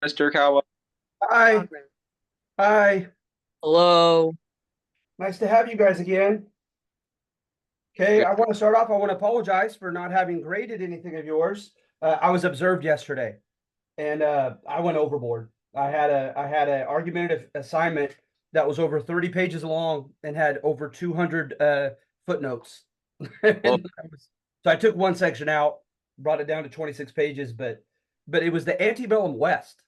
Mr. Kawa. Hi. Hi. Hello. Nice to have you guys again. Okay, Good. I want to start off. I want to apologize for not having graded anything of yours. I was observed yesterday, and I went overboard. I had a argumentative assignment that was over 30 pages long and had over 200 footnotes. Well, So I took one section out, brought it down to 26 pages, but it was the antebellum West.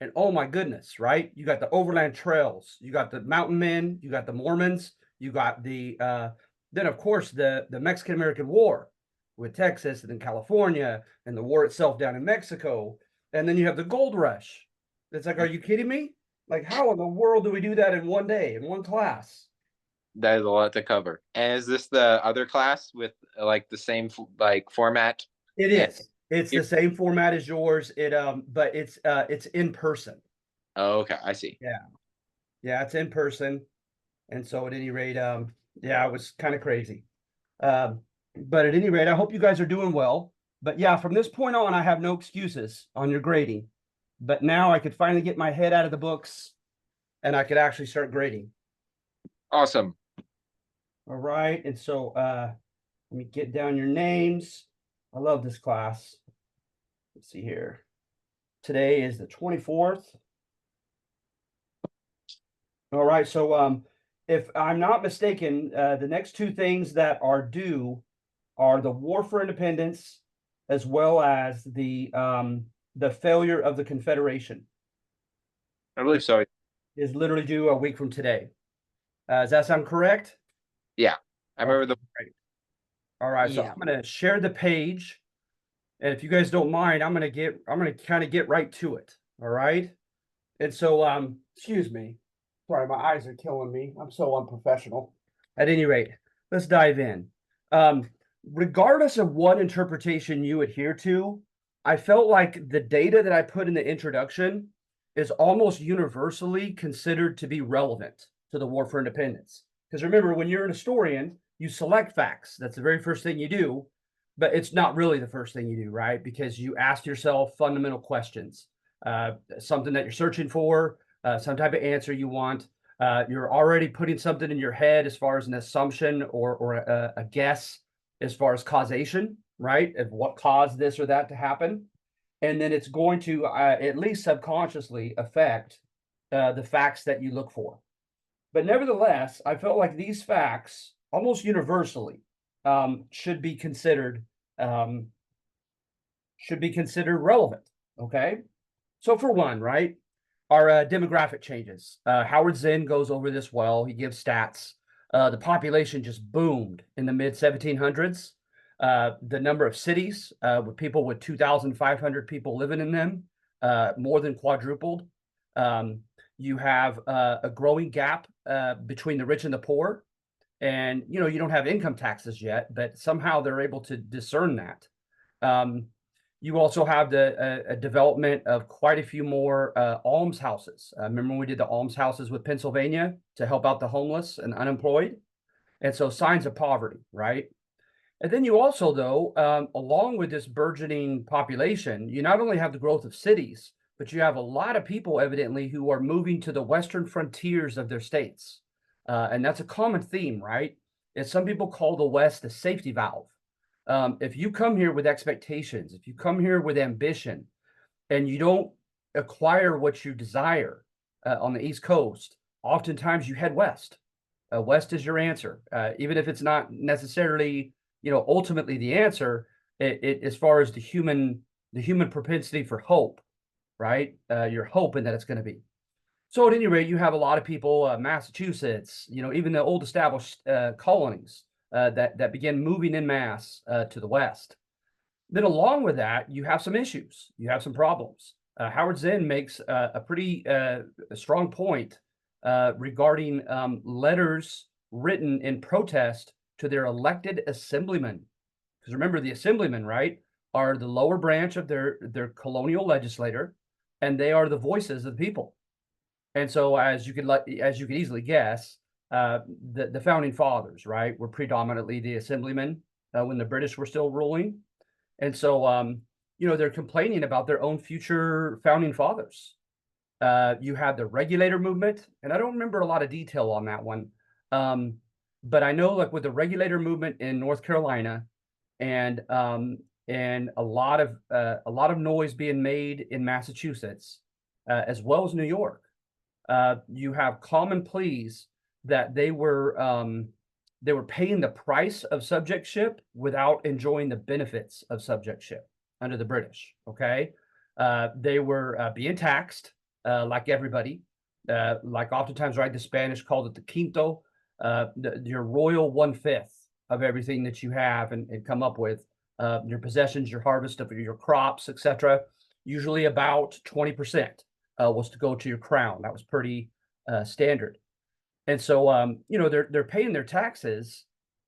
And oh my goodness, right? You got the overland trails, you got the mountain men, you got the Mormons, you got then of course the Mexican American War with Texas and then California and the war itself down in Mexico. And then you have the gold rush. It's like, are you kidding me? Like, how in the world do we do that in one day, in one class? that is a lot to cover. And is this the other class with like the same like format? It And is. It's the same format as yours. But it's in person. oh, okay, I see. Yeah. Yeah, it's in person. And so at any rate, yeah, it was kind of crazy. Um, but at any rate, I hope you guys are doing well. But yeah, from this point on, I have no excuses on your grading. But now I could finally get my head out of the books and I could actually start grading. Awesome. All right. And so let me get down your names. I love this class. Let's see here. Today is the 24th. All right. So if I'm not mistaken, the next two things that are due are the War for Independence as well as the failure of the Confederation. I believe so. Is literally due a week from today. Does that sound correct? Yeah. I remember Okay, the great. All right, so Yeah. I'm gonna share the page, and if you guys don't mind, I'm gonna kind of get right to it. All right, and so excuse me, sorry, my eyes are killing me. I'm so unprofessional. At any rate, let's dive in. Um, Regardless of what interpretation you adhere to, I felt like the data that I put in the introduction is almost universally considered to be relevant to the War for Independence. Because remember, when you're an historian, you select facts. That's the very first thing you do, but it's not really the first thing you do, right? Because you ask yourself fundamental questions, something that you're searching for, some type of answer you want. You're already putting something in your head as far as an assumption or a guess as far as causation, right? Of what caused this or that to happen. And then it's going to at least subconsciously affect the facts that you look for. But nevertheless, I felt like these facts almost universally should be considered um, relevant. Okay, so for one, right, our demographic changes. Howard Zinn goes over this well. He gives stats. The population just boomed in the mid 1700s. The number of cities with people with 2,500 people living in them more than quadrupled. Um, you have a growing gap between the rich and the poor. And, you know, you don't have income taxes yet, but somehow they're able to discern that. Um, you also have the development of quite a few more almshouses. Remember when we did the almshouses with Pennsylvania to help out the homeless and unemployed? And so signs of poverty, right? And then you also, though, along with this burgeoning population, you not only have the growth of cities, but you have a lot of people, evidently, who are moving to the western frontiers of their states. And that's a common theme, right? Is some people call the West the safety valve. If you come here with expectations, if you come here with ambition, and you don't acquire what you desire on the East Coast, oftentimes you head west. West is your answer, even if it's not necessarily, you know, ultimately the answer. As far as the human propensity for hope, right? You're hoping that it's going to be. So at any rate, you have a lot of people, Massachusetts, you know, even the old established colonies that began moving in mass to the west. Then along with that, you have some issues. You have some problems. Howard Zinn makes a pretty strong point regarding letters written in protest to their elected assemblymen. Because remember, the assemblymen, right, are the lower branch of their colonial legislator, and they are the voices of the people. And so, as you could easily guess, the founding fathers, right, were predominantly the assemblymen when the British were still ruling. And so, they're complaining about their own future founding fathers. You had the regulator movement, and I don't remember a lot of detail on that one. But I know, like with the regulator movement in North Carolina, and a lot of noise being made in Massachusetts, as well as New York. You have common pleas that they were paying the price of subjectship without enjoying the benefits of subjectship under the British. Okay, they were being taxed like everybody. Like oftentimes, right? The Spanish called it the quinto, your royal 1/5 of everything that you have and come up with, your possessions, your harvest of your crops, etc. Usually about 20% was to go to your crown. That was pretty standard. And so, they're paying their taxes,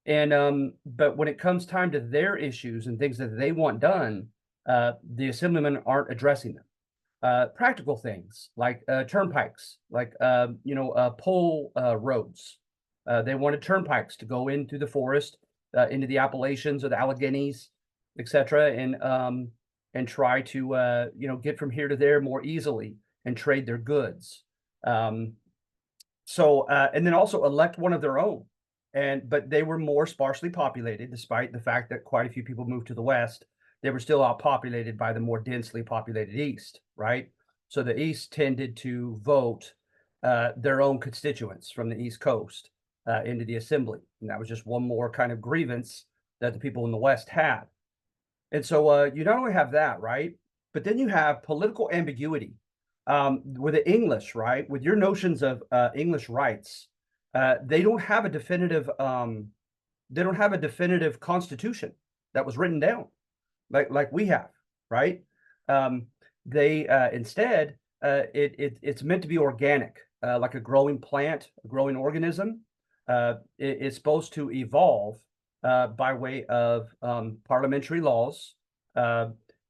and but when it comes time to their issues and things that they want done, the assemblymen aren't addressing them. Practical things like turnpikes, like pole roads. They wanted turnpikes to go in through the forest, into the Appalachians or the Alleghenies, etc., and try to get from here to there more easily and trade their goods. And then also elect one of their own. But they were more sparsely populated, despite the fact that quite a few people moved to the West. They were still outpopulated by the more densely populated East, right? So the East tended to vote their own constituents from the East Coast into the assembly. And that was just one more kind of grievance that the people in the West had. And so you not only have that, right? But then you have political ambiguity. With the English, right? With your notions of English rights, they don't have a definitive constitution that was written down like we have, right? They instead it's meant to be organic, like a growing plant, a growing organism. It's supposed to evolve by way of parliamentary laws,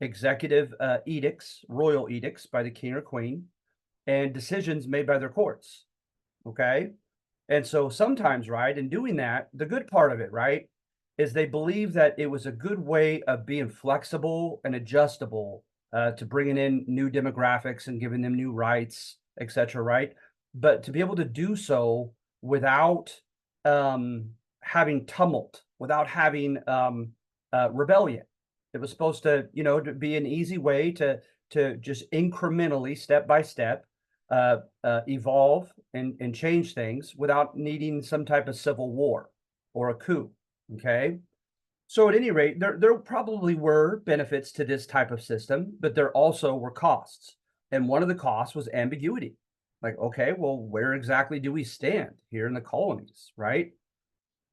executive edicts, royal edicts by the king or queen, and decisions made by their courts. Okay. And so sometimes, right, in doing that, the good part of it, right, is they believe that it was a good way of being flexible and adjustable to bringing in new demographics and giving them new rights, etc., right? But to be able to do so without having tumult, without having rebellion. It was supposed to, to be an easy way to just incrementally, step by step, evolve and change things without needing some type of civil war or a coup. Okay, so at any rate, there probably were benefits to this type of system, but there also were costs, and one of the costs was ambiguity. Like, okay, well, where exactly do we stand here in the colonies, right?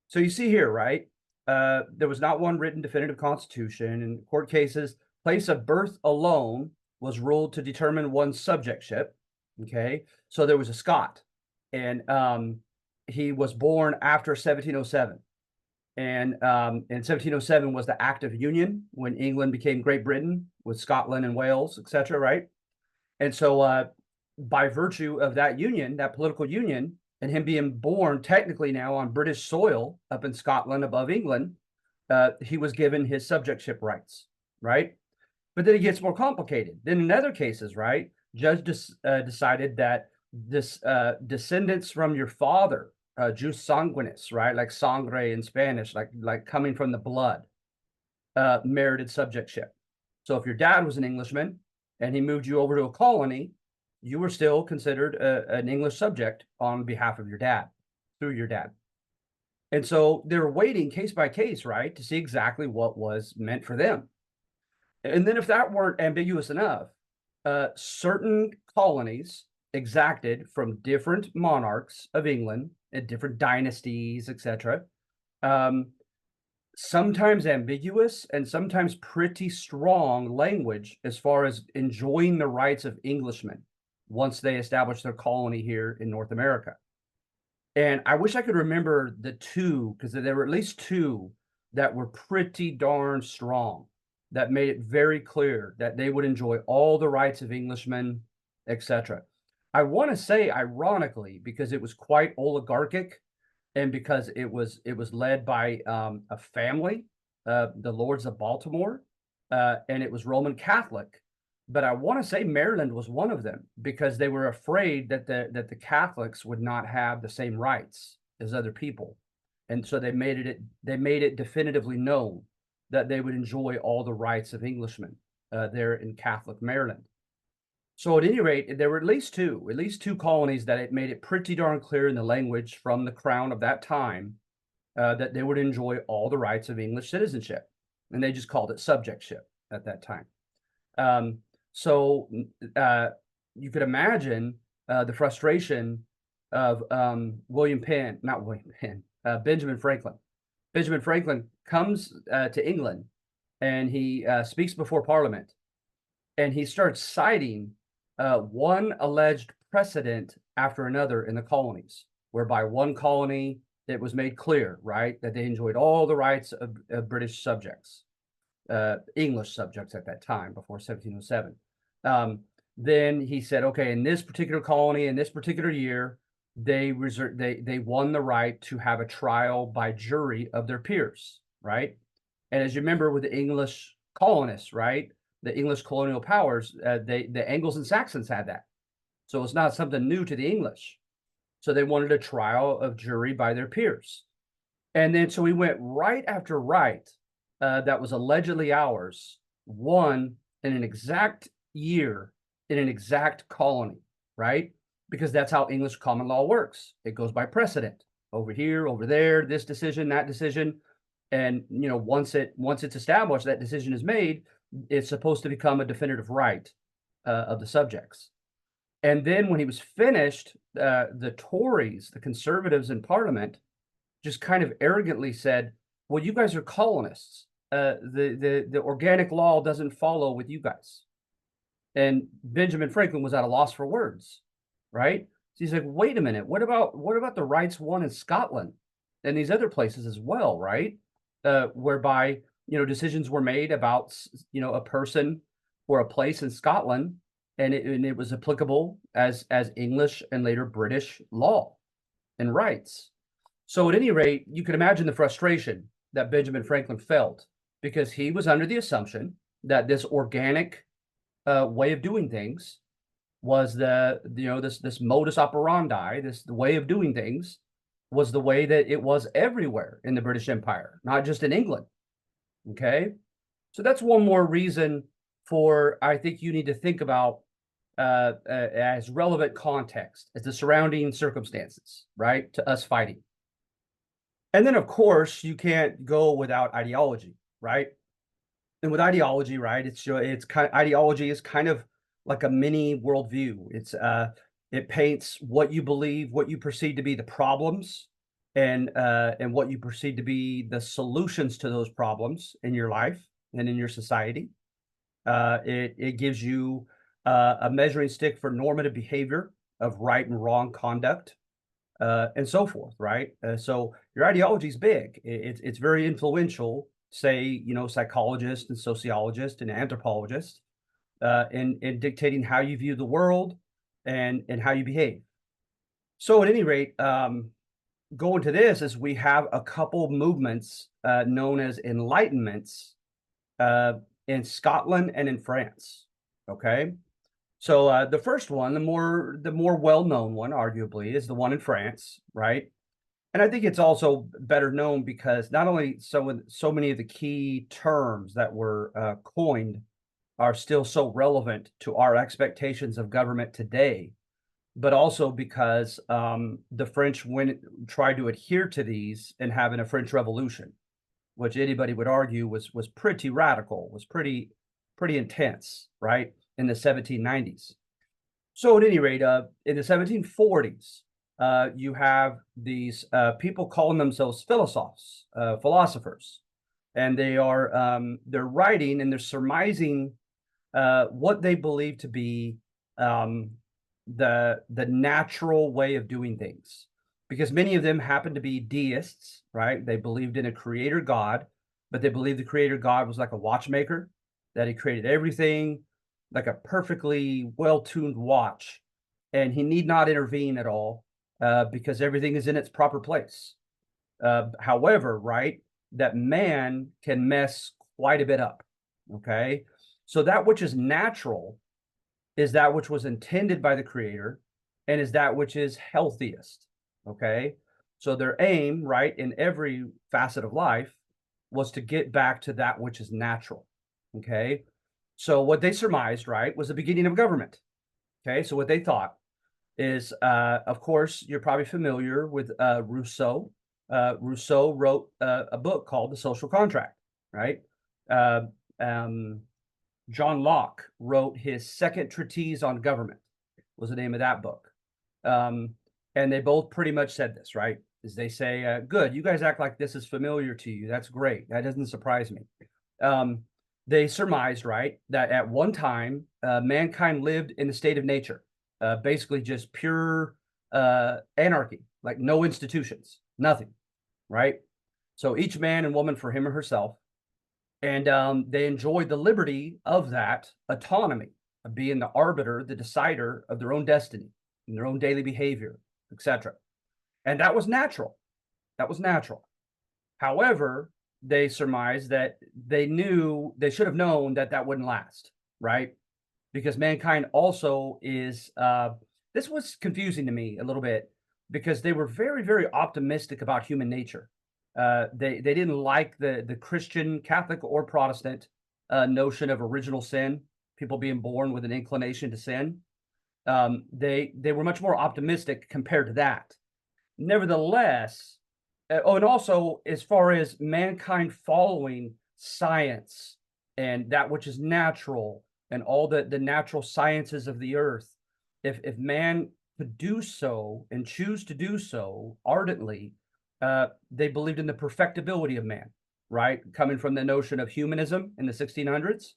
So you see here, right? There was not one written definitive constitution. In court cases, place of birth alone was ruled to determine one's subjectship. Okay, so there was a Scot, and he was born after 1707. And in 1707 was the Act of Union, when England became Great Britain with Scotland and Wales, etc., right? And so by virtue of that union, that political union, and him being born technically now on British soil up in Scotland above England, he was given his subjectship rights, right? But then it gets more complicated. Then in other cases, right, judge decided that this descendants from your father, jus sanguinis, right, like sangre in Spanish, like coming from the blood, merited subjectship. So if your dad was an Englishman and he moved you over to a colony, you were still considered an English subject on behalf of your dad, through your dad. And so they were waiting case by case, right, to see exactly what was meant for them. And then if that weren't ambiguous enough, certain colonies exacted from different monarchs of England and different dynasties, etc., sometimes ambiguous and sometimes pretty strong language as far as enjoying the rights of Englishmen once they established their colony here in North America. And I wish I could remember the two, because there were at least two that were pretty darn strong, that made it very clear that they would enjoy all the rights of Englishmen, etc. I want to say, ironically, because it was quite oligarchic, and because it was led by a family, the Lords of Baltimore, and it was Roman Catholic. But I want to say Maryland was one of them because they were afraid that the Catholics would not have the same rights as other people, and so they made it definitively known that they would enjoy all the rights of Englishmen there in Catholic Maryland. So at any rate, there were at least two colonies that it made it pretty darn clear in the language from the crown of that time that they would enjoy all the rights of English citizenship, and they just called it subjectship at that time. So you could imagine the frustration of Benjamin Franklin. Benjamin Franklin comes to England, and he speaks before Parliament, and he starts citing one alleged precedent after another in the colonies, whereby one colony it was made clear, right, that they enjoyed all the rights of British subjects, English subjects at that time before 1707. Then he said, okay, in this particular colony, in this particular year, they won the right to have a trial by jury of their peers, right? And as you remember with the English colonists, right, the English colonial powers, the Angles and Saxons had that. So it's not something new to the English. So they wanted a trial of jury by their peers. And then so we went right after right that was allegedly ours, won in an exact year in an exact colony, right? Because that's how English common law works. It goes by precedent. Over here, over there, this decision, that decision. And you know, once it's established, that decision is made, it's supposed to become a definitive right of the subjects. And then when he was finished, the Tories, the conservatives in Parliament, just kind of arrogantly said, well, you guys are colonists. The organic law doesn't follow with you guys. And Benjamin Franklin was at a loss for words, right? So he's like, wait a minute, what about the rights won in Scotland and these other places as well, right? Whereby, you know, decisions were made about, you know, a person or a place in Scotland, and it was applicable as English and later British law and rights. So at any rate, you can imagine the frustration that Benjamin Franklin felt because he was under the assumption that this organic way of doing things was this modus operandi, the way of doing things was the way that it was everywhere in the British Empire, not just in England. Okay, so that's one more reason for I think you need to think about as relevant context as the surrounding circumstances, right, to us fighting. And then, of course, you can't go without ideology, right? And with ideology, right, it's kind of ideology is kind of like a mini worldview. It paints what you believe, what you perceive to be the problems, and what you perceive to be the solutions to those problems in your life and in your society. It gives you a measuring stick for normative behavior of right and wrong conduct, and so forth, right? So your ideology is big. It's very influential, say, you know, psychologists and sociologists and anthropologists, in dictating how you view the world and how you behave. So at any rate, going to this is we have a couple movements known as Enlightenments in Scotland and in France. Okay, so the first one, the more well-known one, arguably, is the one in France, right? And I think it's also better known because not only so many of the key terms that were coined are still so relevant to our expectations of government today, but also because the French tried to adhere to these and having a French Revolution, which anybody would argue was pretty radical, was pretty intense, right, in the 1790s. So at any rate, in the 1740s, you have these people calling themselves philosophers, and they're writing and they're surmising what they believe to be the natural way of doing things, because many of them happen to be deists, right? They believed in a creator God, but they believed the creator God was like a watchmaker, that he created everything like a perfectly well-tuned watch, and he need not intervene at all because everything is in its proper place. However, right, that man can mess quite a bit up, Okay. So that which is natural is that which was intended by the creator and is that which is healthiest. Okay. So their aim, right, in every facet of life was to get back to that which is natural. Okay. So what they surmised, right, was the beginning of government. Okay. So what they thought is, of course, you're probably familiar with Rousseau. Rousseau wrote a book called The Social Contract, right? Uh, um, John Locke wrote his second treatise on government, was the name of that book. And they both pretty much said this, right? Is they say, good, you guys act like this is familiar to you. That's great. That doesn't surprise me. They surmised, right, that at one time, mankind lived in a state of nature, basically just pure anarchy, like no institutions, nothing, right? So each man and woman for him or herself, and they enjoyed the liberty of that autonomy of being the arbiter, the decider of their own destiny and their own daily behavior, etc. And that was natural. That was natural. However, they surmised that they should have known that that wouldn't last, right? Because mankind also is, this was confusing to me a little bit because they were very, very optimistic about human nature. They didn't like the Christian, Catholic, or Protestant notion of original sin, people being born with an inclination to sin. They were much more optimistic compared to that. Nevertheless, oh, and also as far as mankind following science and that which is natural and all the natural sciences of the earth, if man could do so and choose to do so ardently, they believed in the perfectibility of man, right? Coming from the notion of humanism in the 1600s.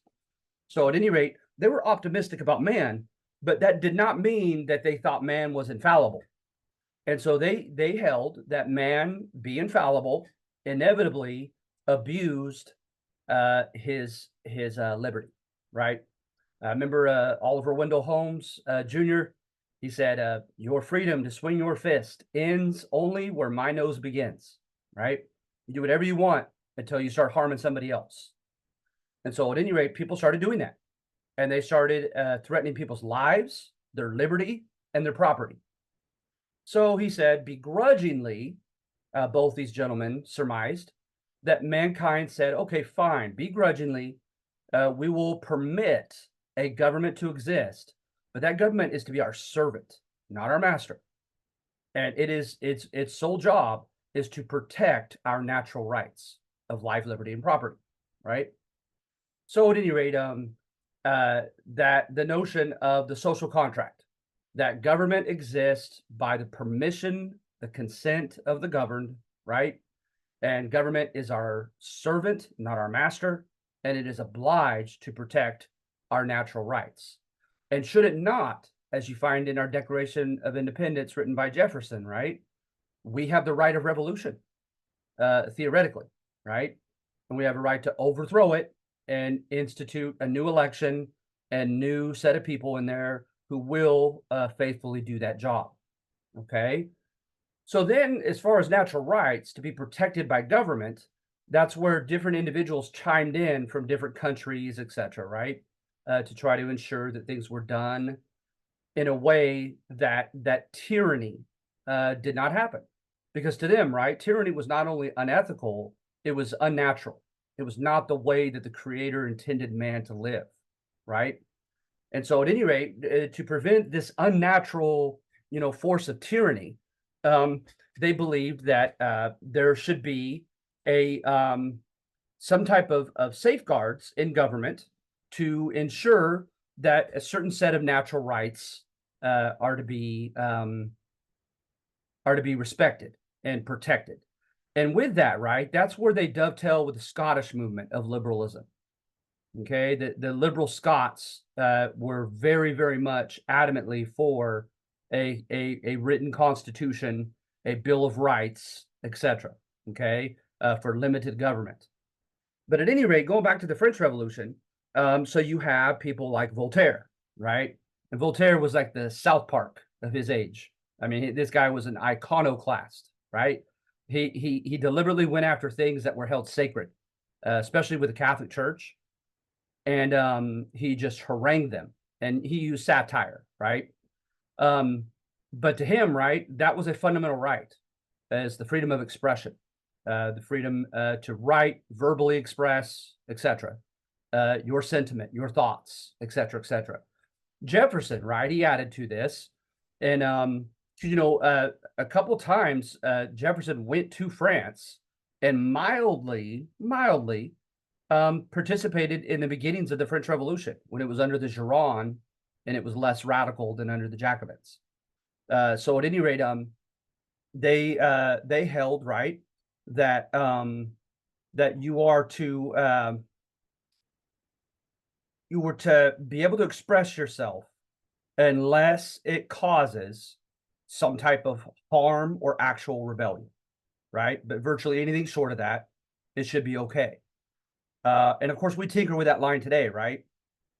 So at any rate, they were optimistic about man, but that did not mean that they thought man was infallible. And so they held that man, be infallible, inevitably abused his liberty, right? I remember Oliver Wendell Holmes Jr. He said, "Your freedom to swing your fist ends only where my nose begins." Right? You do whatever you want until you start harming somebody else. And so, at any rate, people started doing that, and they started threatening people's lives, their liberty, and their property. So he said, begrudgingly, both these gentlemen surmised that mankind said, okay, fine, begrudgingly, we will permit a government to exist, but that government is to be our servant, not our master. And its sole job is to protect our natural rights of life, liberty, and property, right? So at any rate, that the notion of the social contract, that government exists by the permission, the consent of the governed, right? And government is our servant, not our master, and it is obliged to protect our natural rights. And should it not, as you find in our Declaration of Independence written by Jefferson, right? We have the right of revolution, theoretically, right? And we have a right to overthrow it and institute a new election and new set of people in there who will faithfully do that job. Okay. So then, as far as natural rights to be protected by government, that's where different individuals chimed in from different countries, etc., right? To try to ensure that things were done in a way that tyranny did not happen. Because to them, right, tyranny was not only unethical, it was unnatural. It was not the way that the creator intended man to live, right? And so at any rate, to prevent this unnatural, force of tyranny, they believed that there should be a some type of safeguards in government to ensure that a certain set of natural rights are to be respected and protected. And with that, right, that's where they dovetail with the Scottish movement of liberalism. Okay, the liberal Scots were very, very much adamantly for a written constitution, a Bill of Rights, etc. Okay, for limited government. But at any rate, going back to the French Revolution, so you have people like Voltaire, right? And Voltaire was like the South Park of his age. I mean, this guy was an iconoclast, right? He deliberately went after things that were held sacred, especially with the Catholic Church. and he just harangued them, and he used satire, right? Um, but to him, right, that was a fundamental right, as the freedom of expression, the freedom to write, verbally express, etc. Your sentiment, your thoughts, etc., etc. Jefferson, right? He added to this, and a couple times Jefferson went to France and mildly participated in the beginnings of the French Revolution when it was under the Gironde, and it was less radical than under the Jacobins. So at any rate, they held right that you were to be able to express yourself unless it causes some type of harm or actual rebellion, right? But virtually anything short of that, it should be okay. And of course, we tinker with that line today, right?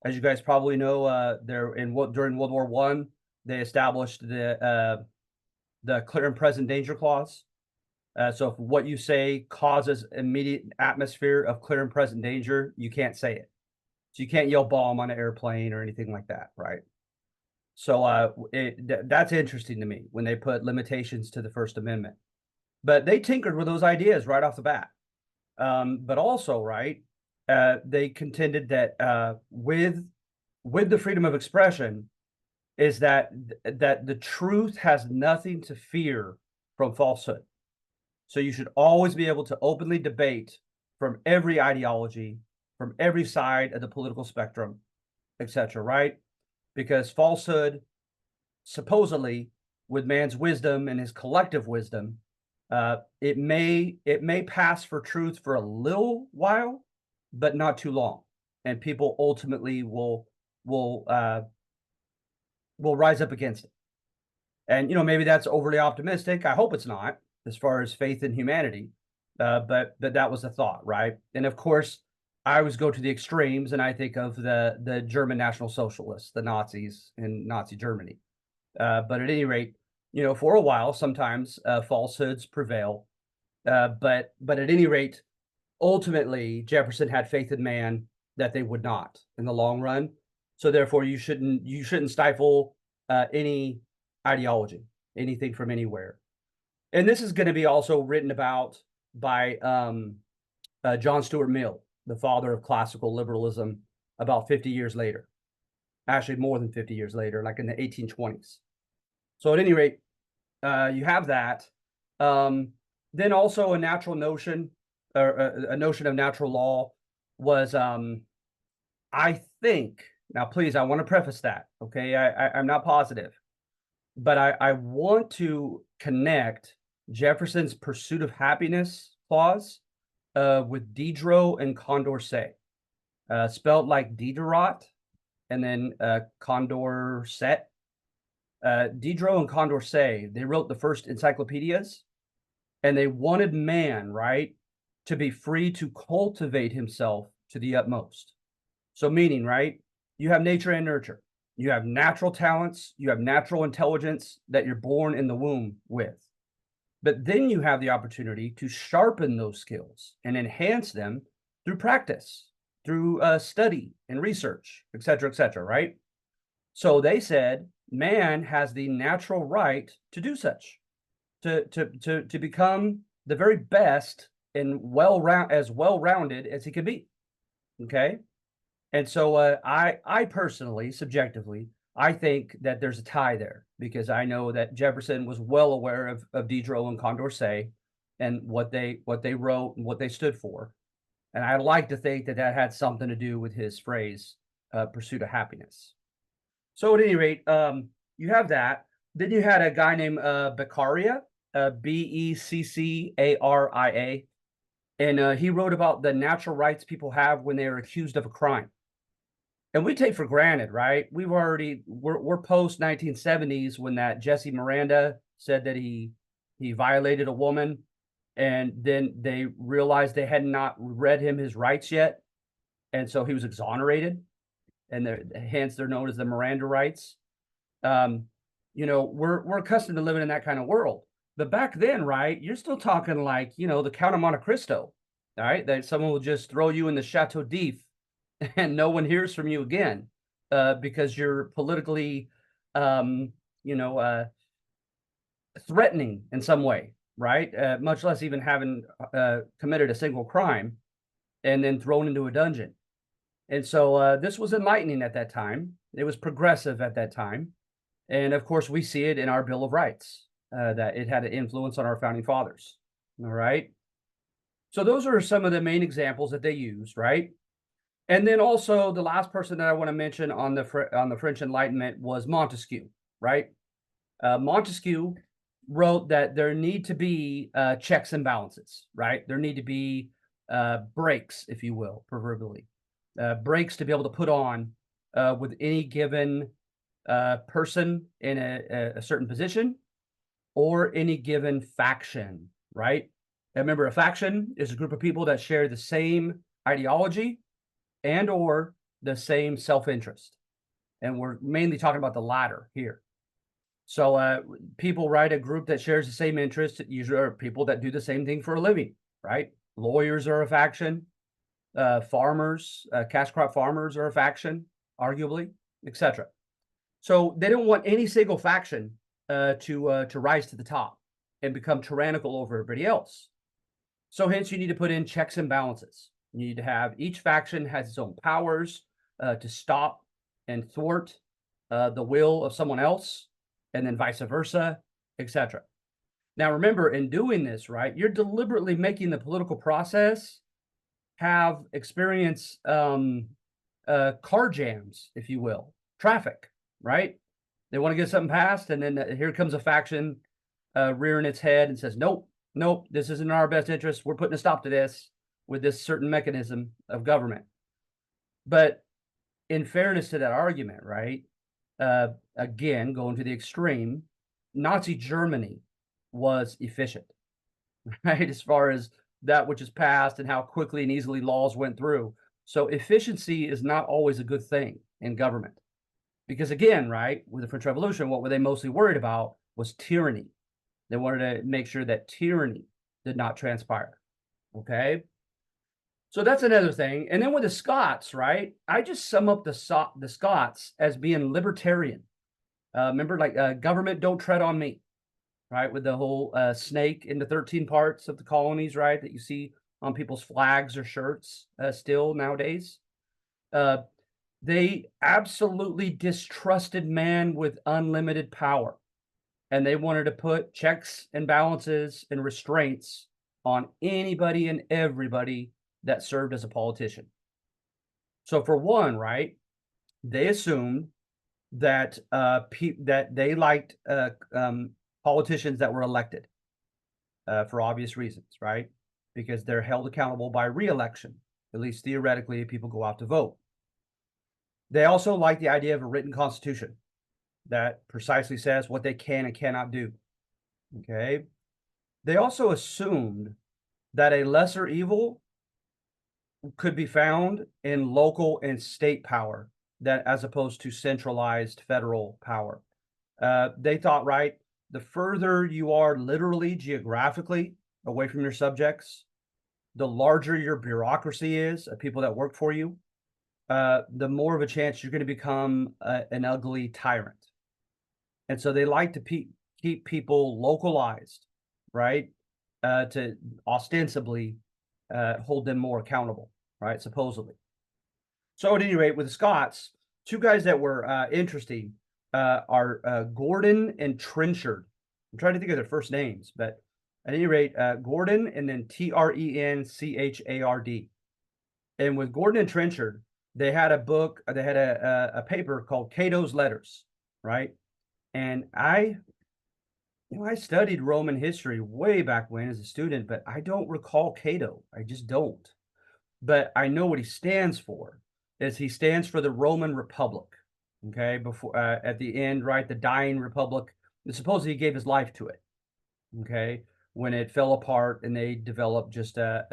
As you guys probably know, during World War I, they established the clear and present danger clause. So if what you say causes immediate atmosphere of clear and present danger, you can't say it. So you can't yell bomb on an airplane or anything like that, right? So that's interesting to me when they put limitations to the First Amendment. But they tinkered with those ideas right off the bat. But also, right, they contended that with the freedom of expression is that the truth has nothing to fear from falsehood. So you should always be able to openly debate from every ideology, from every side of the political spectrum, etc., right? Because falsehood, supposedly, with man's wisdom and his collective wisdom, it may pass for truth for a little while, but not too long, and people ultimately will rise up against it. And maybe that's overly optimistic. I hope it's not, as far as faith in humanity. But that was the thought, right? And of course, I always go to the extremes, and I think of the German National Socialists, the Nazis in Nazi Germany. But at any rate, for a while, sometimes falsehoods prevail. But at any rate, ultimately, Jefferson had faith in man that they would not in the long run. So therefore, you shouldn't stifle any ideology, anything from anywhere. And this is going to be also written about by John Stuart Mill, the father of classical liberalism, about 50 years later. Actually, more than 50 years later, like in the 1820s. So at any rate, you have that. Then also a natural notion, or a notion of natural law was, I think, now please, I want to preface that, okay? I'm not positive, but I want to connect Jefferson's pursuit of happiness clause with Diderot and Condorcet, spelled like Diderot and then Condorcet. Diderot and Condorcet, they wrote the first encyclopedias, and they wanted man, right, to be free to cultivate himself to the utmost. So meaning, right, you have nature and nurture. You have natural talents, you have natural intelligence that you're born in the womb with. But then you have the opportunity to sharpen those skills and enhance them through practice, through study and research, etc., right? So they said man has the natural right to do such, to become the very best and well-rounded as he could be. Okay. And so I personally, subjectively, I think that there's a tie there, because I know that Jefferson was well aware of Diderot and Condorcet and what they wrote and what they stood for. And I like to think that had something to do with his phrase, pursuit of happiness. So at any rate, you have that. Then you had a guy named Beccaria, Beccaria, and he wrote about the natural rights people have when they are accused of a crime. And we take for granted, right? We're post 1970s when that Jesse Miranda said that he violated a woman, and then they realized they had not read him his rights yet, and so he was exonerated, and hence they're known as the Miranda rights. We're accustomed to living in that kind of world, but back then, right, you're still talking like the Count of Monte Cristo, all right? That someone will just throw you in the Chateau d'If and no one hears from you again because you're politically, um, you know, threatening in some way, right? Much less even having committed a single crime and then thrown into a dungeon. And so this was enlightening at that time. It was progressive at that time. And of course, we see it in our Bill of Rights that it had an influence on our founding fathers. All right. So those are some of the main examples that they used, right? And then also the last person that I want to mention on the French Enlightenment was Montesquieu, right? Montesquieu wrote that there need to be checks and balances, right? There need to be breaks, if you will, proverbially, breaks to be able to put on with any given person in a certain position or any given faction, right? And remember, a faction is a group of people that share the same ideology and or the same self-interest. And we're mainly talking about the latter here. So people, right, a group that shares the same interest usually are people that do the same thing for a living, right? Lawyers are a faction, farmers, cash crop farmers are a faction, arguably, etc. So they don't want any single faction to rise to the top and become tyrannical over everybody else. So hence you need to put in checks and balances. You need to have each faction has its own powers to stop and thwart the will of someone else, and then vice versa, etc. Now remember, in doing this, right, you're deliberately making the political process have experience car jams, if you will, traffic, right? They want to get something passed, and then here comes a faction rearing its head and says, nope, nope, this isn't in our best interest. We're putting a stop to this with this certain mechanism of government. But in fairness to that argument, right, again, going to the extreme, Nazi Germany was efficient, right, as far as that which is passed and how quickly and easily laws went through. So efficiency is not always a good thing in government. Because again, right, with the French Revolution, what were they mostly worried about was tyranny. They wanted to make sure that tyranny did not transpire. Okay. So that's another thing. And then with the Scots, right, I just sum up the Scots as being libertarian. Remember, like government don't tread on me, right? With the whole snake in the 13 parts of the colonies, right, that you see on people's flags or shirts still nowadays. They absolutely distrusted man with unlimited power. And they wanted to put checks and balances and restraints on anybody and everybody that served as a politician. So for one, right, they assumed that that they liked politicians that were elected for obvious reasons, right? Because they're held accountable by re-election. At least theoretically, people go out to vote. They also like the idea of a written constitution that precisely says what they can and cannot do. Okay. They also assumed that a lesser evil could be found in local and state power, that as opposed to centralized federal power. They thought, right, the further you are literally geographically away from your subjects, the larger your bureaucracy is of people that work for you, the more of a chance you're going to become an ugly tyrant. And so they like to keep people localized, right, to ostensibly hold them more accountable, right, supposedly. So at any rate, with the Scots, two guys that were interesting are Gordon and Trenchard. I'm trying to think of their first names, but at any rate, Gordon and then Trenchard. And with Gordon and Trenchard, they had a book, they had a paper called Cato's Letters, right? And I studied Roman history way back when as a student, but I don't recall Cato. I just don't. But I know what he stands for. Is he stands for the Roman Republic. Okay, before at the end, right, the dying republic. Supposedly he gave his life to it. Okay, when it fell apart and they developed just a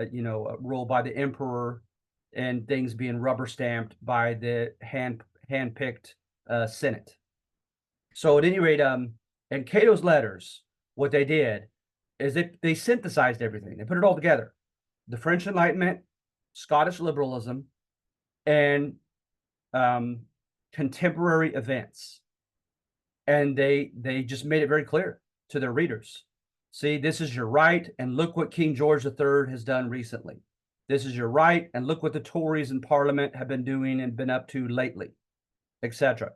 rule by the emperor and things being rubber stamped by the hand-picked Senate. So at any rate, in Cato's Letters, what they did is they synthesized everything. They put it all together. The French Enlightenment, Scottish liberalism, and contemporary events. And they just made it very clear to their readers. See, this is your right, and look what King George III has done recently. This is your right, and look what the Tories in Parliament have been doing and been up to lately, etc.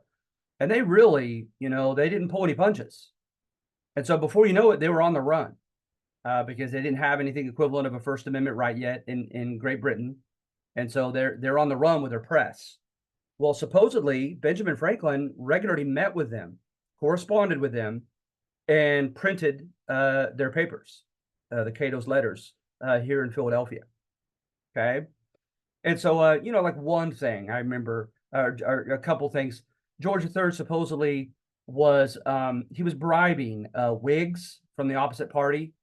And they really, they didn't pull any punches. And so before you know it, they were on the run because they didn't have anything equivalent of a First Amendment right yet in Great Britain. And so they're on the run with their press. Well, supposedly, Benjamin Franklin regularly met with them, corresponded with them, and printed their papers, the Cato's letters, here in Philadelphia. Okay. And so, like one thing I remember, or a couple things, George III supposedly was, he was bribing Whigs from the opposite party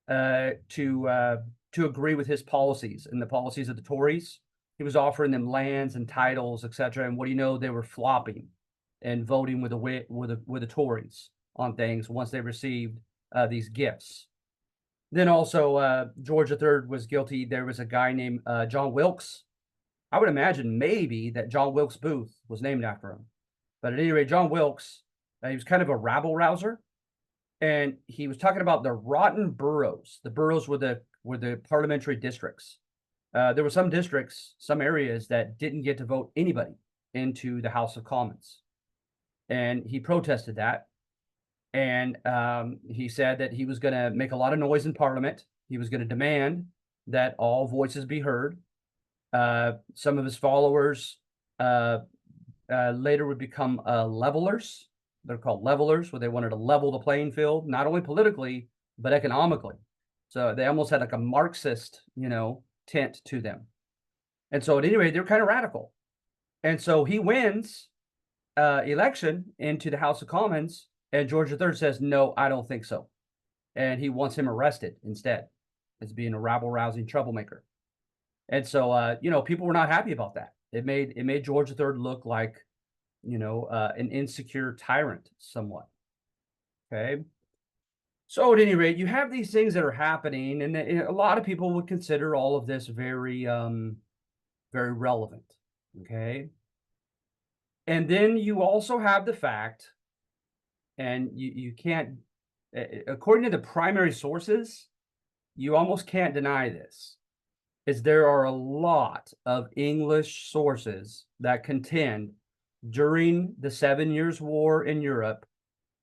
to agree with his policies and the policies of the Tories. He was offering them lands and titles, etc. And what do you know? They were flopping and voting with the Tories on things once they received these gifts. Then also, George III was guilty. There was a guy named John Wilkes. I would imagine maybe that John Wilkes Booth was named after him. But at any rate, John Wilkes, he was kind of a rabble rouser. And he was talking about the rotten boroughs. The boroughs were the parliamentary districts. There were some districts, some areas that didn't get to vote anybody into the House of Commons. And he protested that. And he said that he was going to make a lot of noise in Parliament. He was going to demand that all voices be heard. Some of his followers later would become levelers. They're called levelers, where they wanted to level the playing field, not only politically, but economically. So they almost had like a Marxist, tint to them. And so at any rate, they're kind of radical. And so he wins election into the House of Commons, and George III says, no, I don't think so. And he wants him arrested instead as being a rabble-rousing troublemaker. And so, people were not happy about that. It made George III look like, an insecure tyrant somewhat. Okay. So at any rate, you have these things that are happening, and a lot of people would consider all of this very, very relevant. Okay. And then you also have the fact, and you can't, according to the primary sources, you almost can't deny this, is there are a lot of English sources that contend during the 7 Years' War in Europe,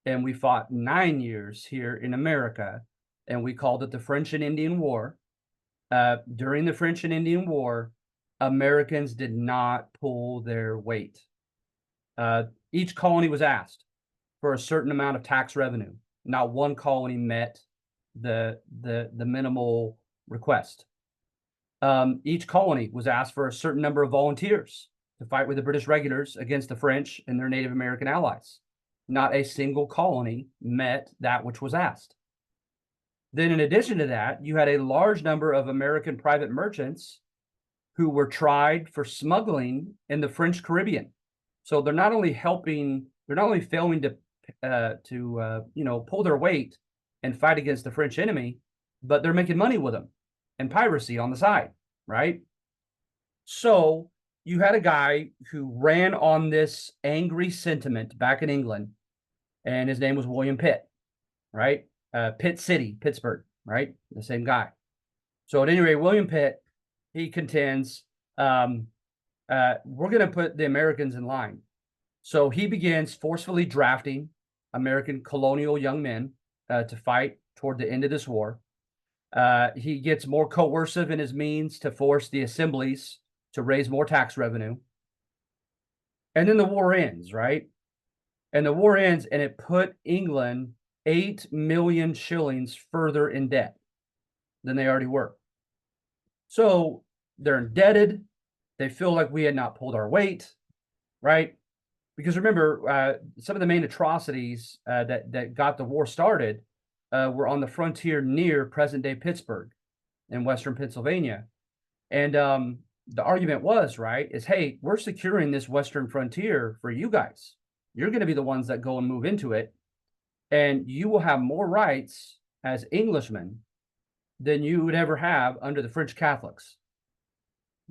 and we fought 9 years here in America, and we called it the French and Indian War. During the French and Indian War, Americans did not pull their weight. Each colony was asked for a certain amount of tax revenue. Not one colony met the minimal request. Each colony was asked for a certain number of volunteers to fight with the British regulars against the French and their Native American allies. Not a single colony met that which was asked. Then in addition to that, you had a large number of American private merchants who were tried for smuggling in the French Caribbean. So they're not only failing to pull their weight and fight against the French enemy, but they're making money with them and piracy on the side, right? So you had a guy who ran on this angry sentiment back in England, and his name was William Pitt, right? Pitt City, Pittsburgh, right? The same guy. So at any rate, William Pitt, he contends, we're going to put the Americans in line. So he begins forcefully drafting American colonial young men to fight toward the end of this war. He gets more coercive in his means to force the assemblies to raise more tax revenue. And then the war ends, right? And the war ends, and it put England 8 million shillings further in debt than they already were. So they're indebted. They feel like we had not pulled our weight, right? Because remember, some of the main atrocities that got the war started were on the frontier near present-day Pittsburgh in western Pennsylvania. And the argument was, right, is, hey, we're securing this western frontier for you guys. You're going to be the ones that go and move into it, and you will have more rights as Englishmen than you would ever have under the French Catholics.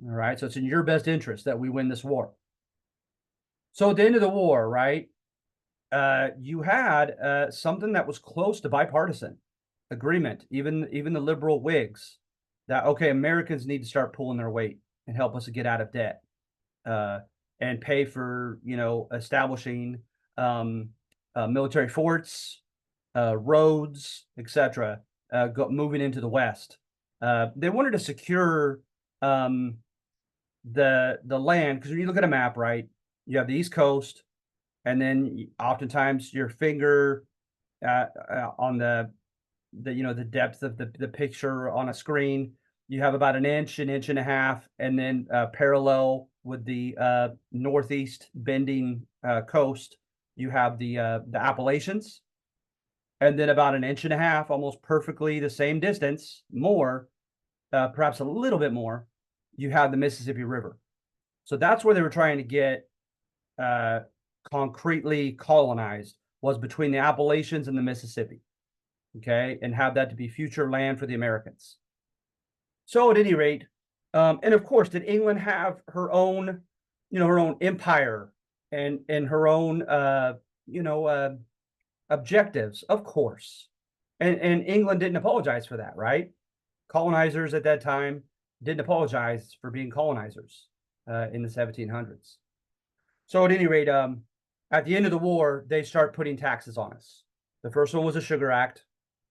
All right. So it's in your best interest that we win this war. So at the end of the war, right, you had something that was close to bipartisan agreement, even the liberal Whigs, that okay, Americans need to start pulling their weight and help us get out of debt, and pay for establishing military forts, roads, etc. Moving into the West. They wanted to secure the land, because when you look at a map, right, you have the East Coast, and then oftentimes your finger on the depth of the picture on a screen, you have about an inch and a half, and then parallel with the northeast bending coast, you have the Appalachians, and then about an inch and a half, almost perfectly the same distance, more, perhaps a little bit more, you have the Mississippi River. So that's where they were trying to get concretely colonized, was between the Appalachians and the Mississippi, okay, and have that to be future land for the Americans. So at any rate, and of course, did England have her own, her own empire and her own, objectives? Of course, and England didn't apologize for that, right? Colonizers at that time didn't apologize for being colonizers in the 1700s. So at any rate, at the end of the war, they start putting taxes on us. The first one was the Sugar Act,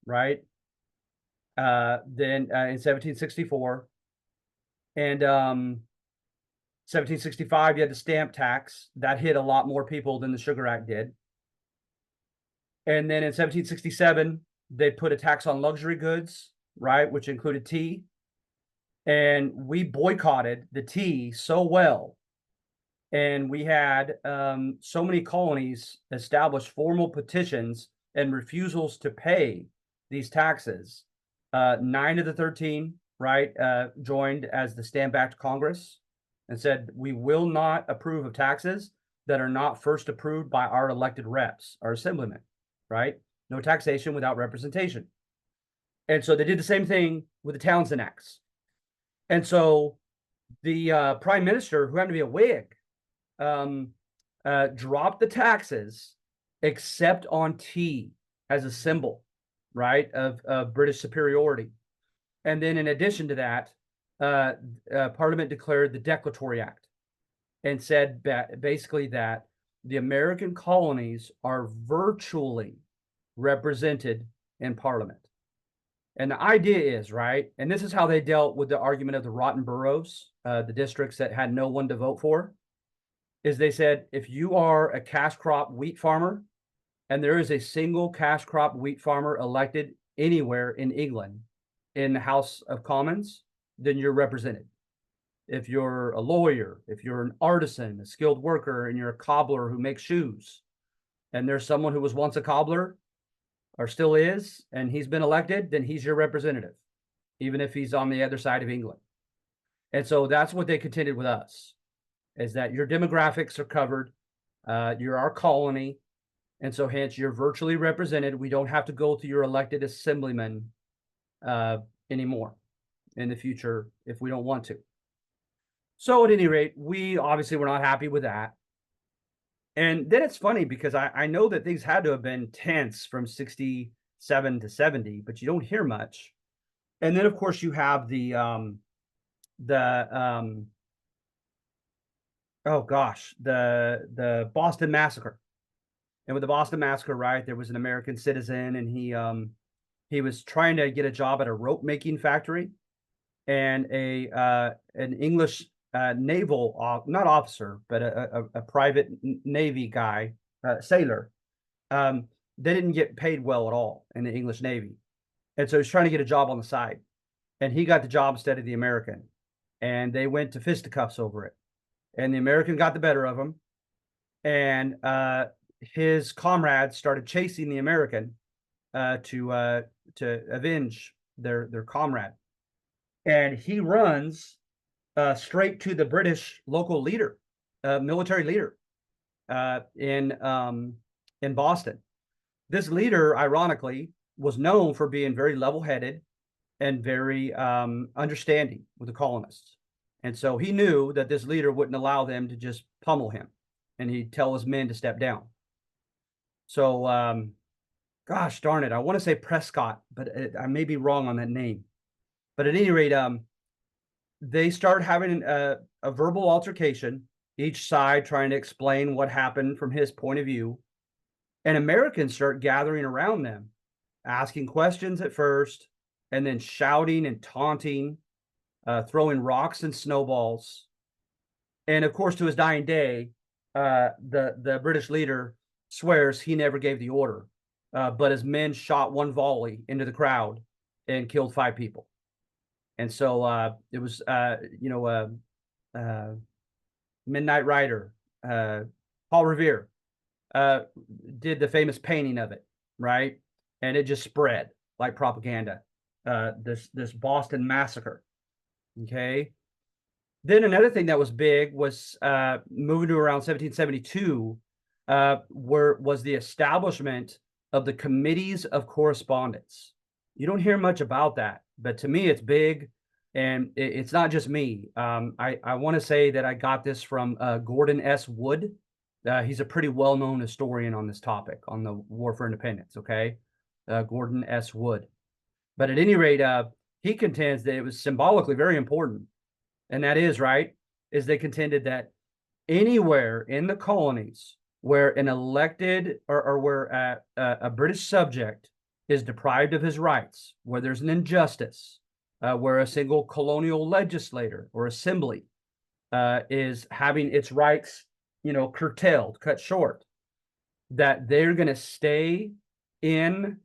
right? Then in 1764, and 1765, you had the stamp tax that hit a lot more people than the Sugar Act did. And then in 1767, they put a tax on luxury goods, right, which included tea. And we boycotted the tea so well, and we had so many colonies establish formal petitions and refusals to pay these taxes. 9 of the 13, right, joined as the Stamp Act Congress and said, we will not approve of taxes that are not first approved by our elected reps, our assemblymen, right? No taxation without representation. And so they did the same thing with the Townshend Acts. And so the prime minister, who happened to be a Whig, dropped the taxes except on tea as a symbol, right, of British superiority. And then in addition to that, Parliament declared the Declaratory Act and said basically that the American colonies are virtually represented in Parliament. And the idea is, right, and this is how they dealt with the argument of the rotten boroughs, the districts that had no one to vote for, is they said, if you are a cash crop wheat farmer and there is a single cash crop wheat farmer elected anywhere in England in the House of Commons, then you're represented. If you're a lawyer, if you're an artisan, a skilled worker, and you're a cobbler who makes shoes, and there's someone who was once a cobbler or still is, and he's been elected, then he's your representative, even if he's on the other side of England. And so that's what they contended with us, is that your demographics are covered, you're our colony, and so hence you're virtually represented. We don't have to go to your elected assemblyman anymore in the future if we don't want to. So at any rate, we obviously were not happy with that. And then it's funny because I know that things had to have been tense from 67 to 70, but you don't hear much. And then of course you have the Boston Massacre. And with the Boston Massacre, right, there was an American citizen, and he was trying to get a job at a rope making factory, and an English naval, not officer, but a private Navy guy, sailor, they didn't get paid well at all in the English Navy. And so he's trying to get a job on the side, and he got the job instead of the American, and they went to fisticuffs over it, and the American got the better of him, and his comrades started chasing the American to avenge their comrade, and he runs straight to the British local leader, military leader, in Boston. This leader, ironically, was known for being very level-headed and very understanding with the colonists. And so he knew that this leader wouldn't allow them to just pummel him, and he'd tell his men to step down. So, gosh darn it, I want to say Prescott, but I may be wrong on that name. But at any rate, they start having a verbal altercation, each side trying to explain what happened from his point of view. And Americans start gathering around them, asking questions at first, and then shouting and taunting, throwing rocks and snowballs. And of course, to his dying day, the British leader swears he never gave the order, but his men shot one volley into the crowd and killed 5 people. And so it was, Midnight Rider, Paul Revere, did the famous painting of it, right? And it just spread like propaganda. This Boston Massacre. Okay. Then another thing that was big was moving to around 1772, was the establishment of the Committees of Correspondence. You don't hear much about that, but to me it's big, and it's not just me. I want to say that I got this from Gordon S. Wood. He's a pretty well-known historian on this topic, on the War for Independence, okay? Gordon S. Wood. But at any rate, he contends that it was symbolically very important. And that is, right, is they contended that anywhere in the colonies where an elected or where a British subject is deprived of his rights, where there's an injustice, where a single colonial legislator or assembly is having its rights, curtailed, cut short, that they're going to stay in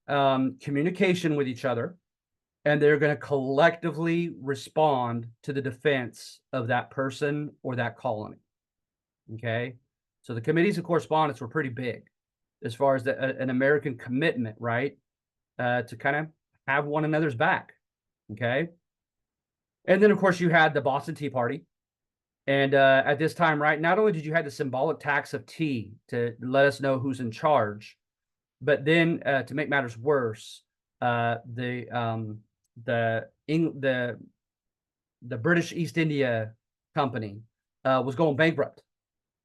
communication with each other, and they're going to collectively respond to the defense of that person or that colony. Okay, so the Committees of Correspondence were pretty big as far as an American commitment, right, to kind of have one another's back. Okay, and then of course you had the Boston Tea Party, and at this time, right, not only did you have the symbolic tax of tea to let us know who's in charge, but then to make matters worse, the British East India Company was going bankrupt,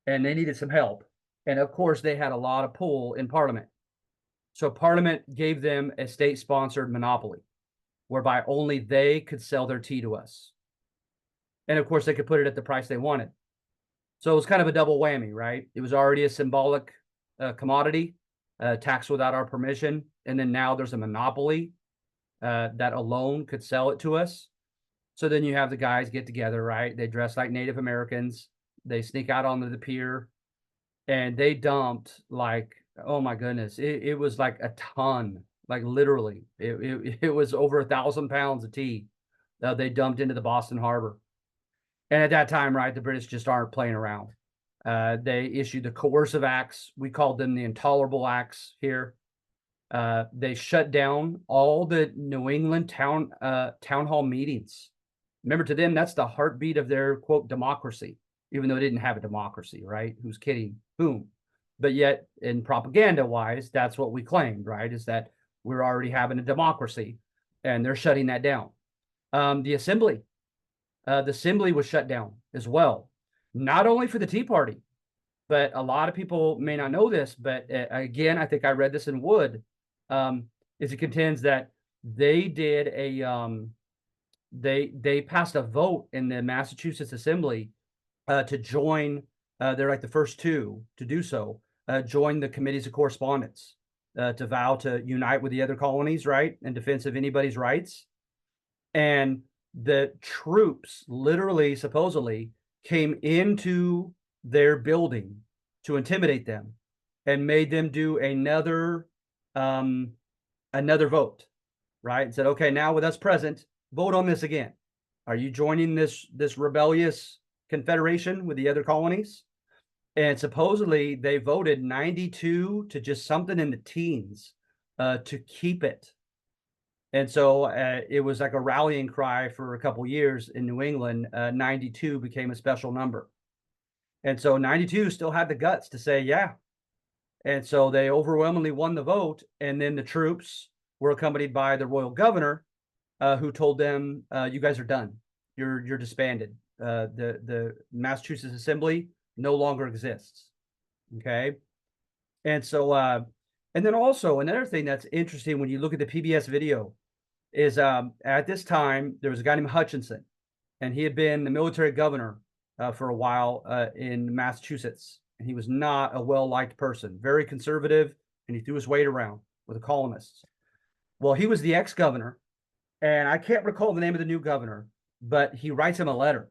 and they needed some help. And of course, they had a lot of pull in Parliament. So Parliament gave them a state-sponsored monopoly, whereby only they could sell their tea to us. And of course, they could put it at the price they wanted. So it was kind of a double whammy, right? It was already a symbolic commodity, taxed without our permission. And then now there's a monopoly that alone could sell it to us. So then you have the guys get together, right? They dress like Native Americans. They sneak out onto the pier, and they dumped like, oh my goodness, it was like a ton, like literally, it was over 1,000 pounds of tea that they dumped into the Boston Harbor. And at that time, right, the British just aren't playing around. They issued the coercive acts. We called them the intolerable acts here. They shut down all the New England town hall meetings. Remember, to them, that's the heartbeat of their, quote, democracy, even though it didn't have a democracy, right? Who's kidding whom? But yet, in propaganda-wise, that's what we claimed, right, is that we're already having a democracy, and they're shutting that down. The Assembly was shut down as well, not only for the Tea Party, but a lot of people may not know this, but again, I think I read this in Wood, is it contends that they did they passed a vote in the Massachusetts Assembly to join, they're like the first two to do so, join the Committees of Correspondence, to vow to unite with the other colonies, right, in defense of anybody's rights. And the troops literally, supposedly, came into their building to intimidate them and made them do another vote, right? And said, okay, now with us present, vote on this again. Are you joining this rebellious confederation with the other colonies? And supposedly they voted 92 to just something in the teens to keep it. And so it was like a rallying cry for a couple years in New England. 92 became a special number. And so 92 still had the guts to say, yeah. And so they overwhelmingly won the vote. And then the troops were accompanied by the royal governor, who told them, you guys are done. You're disbanded. The Massachusetts Assembly no longer exists. Okay, and so and then also another thing that's interesting when you look at the PBS video is at this time there was a guy named Hutchinson, and he had been the military governor for a while in Massachusetts, and he was not a well-liked person, very conservative, and he threw his weight around with the colonists. Well, he was the ex-governor, and I can't recall the name of the new governor, but he writes him a letter,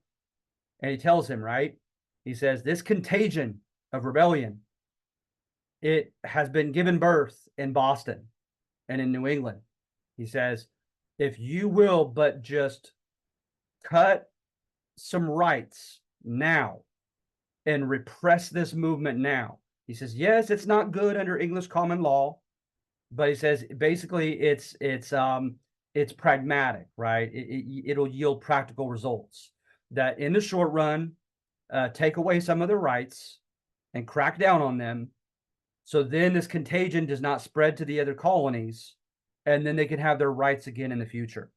and he tells him, right? He says, this contagion of rebellion, it has been given birth in Boston and in New England. He says, if you will but just cut some rights now and repress this movement now. He says, yes, it's not good under English common law, but he says basically it's pragmatic, right? It'll yield practical results that in the short run, take away some of their rights and crack down on them. So then this contagion does not spread to the other colonies, and then they can have their rights again in the future.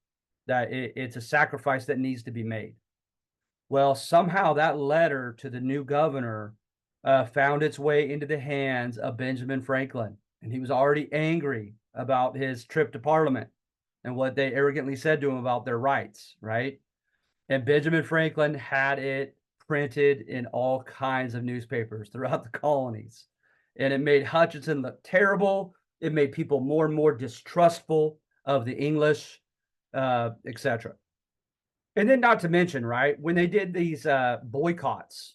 That it's a sacrifice that needs to be made. Well, somehow that letter to the new governor found its way into the hands of Benjamin Franklin, and he was already angry about his trip to Parliament and what they arrogantly said to him about their rights, right? And Benjamin Franklin had it printed in all kinds of newspapers throughout the colonies, and it made Hutchinson look terrible. It made people more and more distrustful of the English, etc. And then, not to mention, right, when they did these boycotts,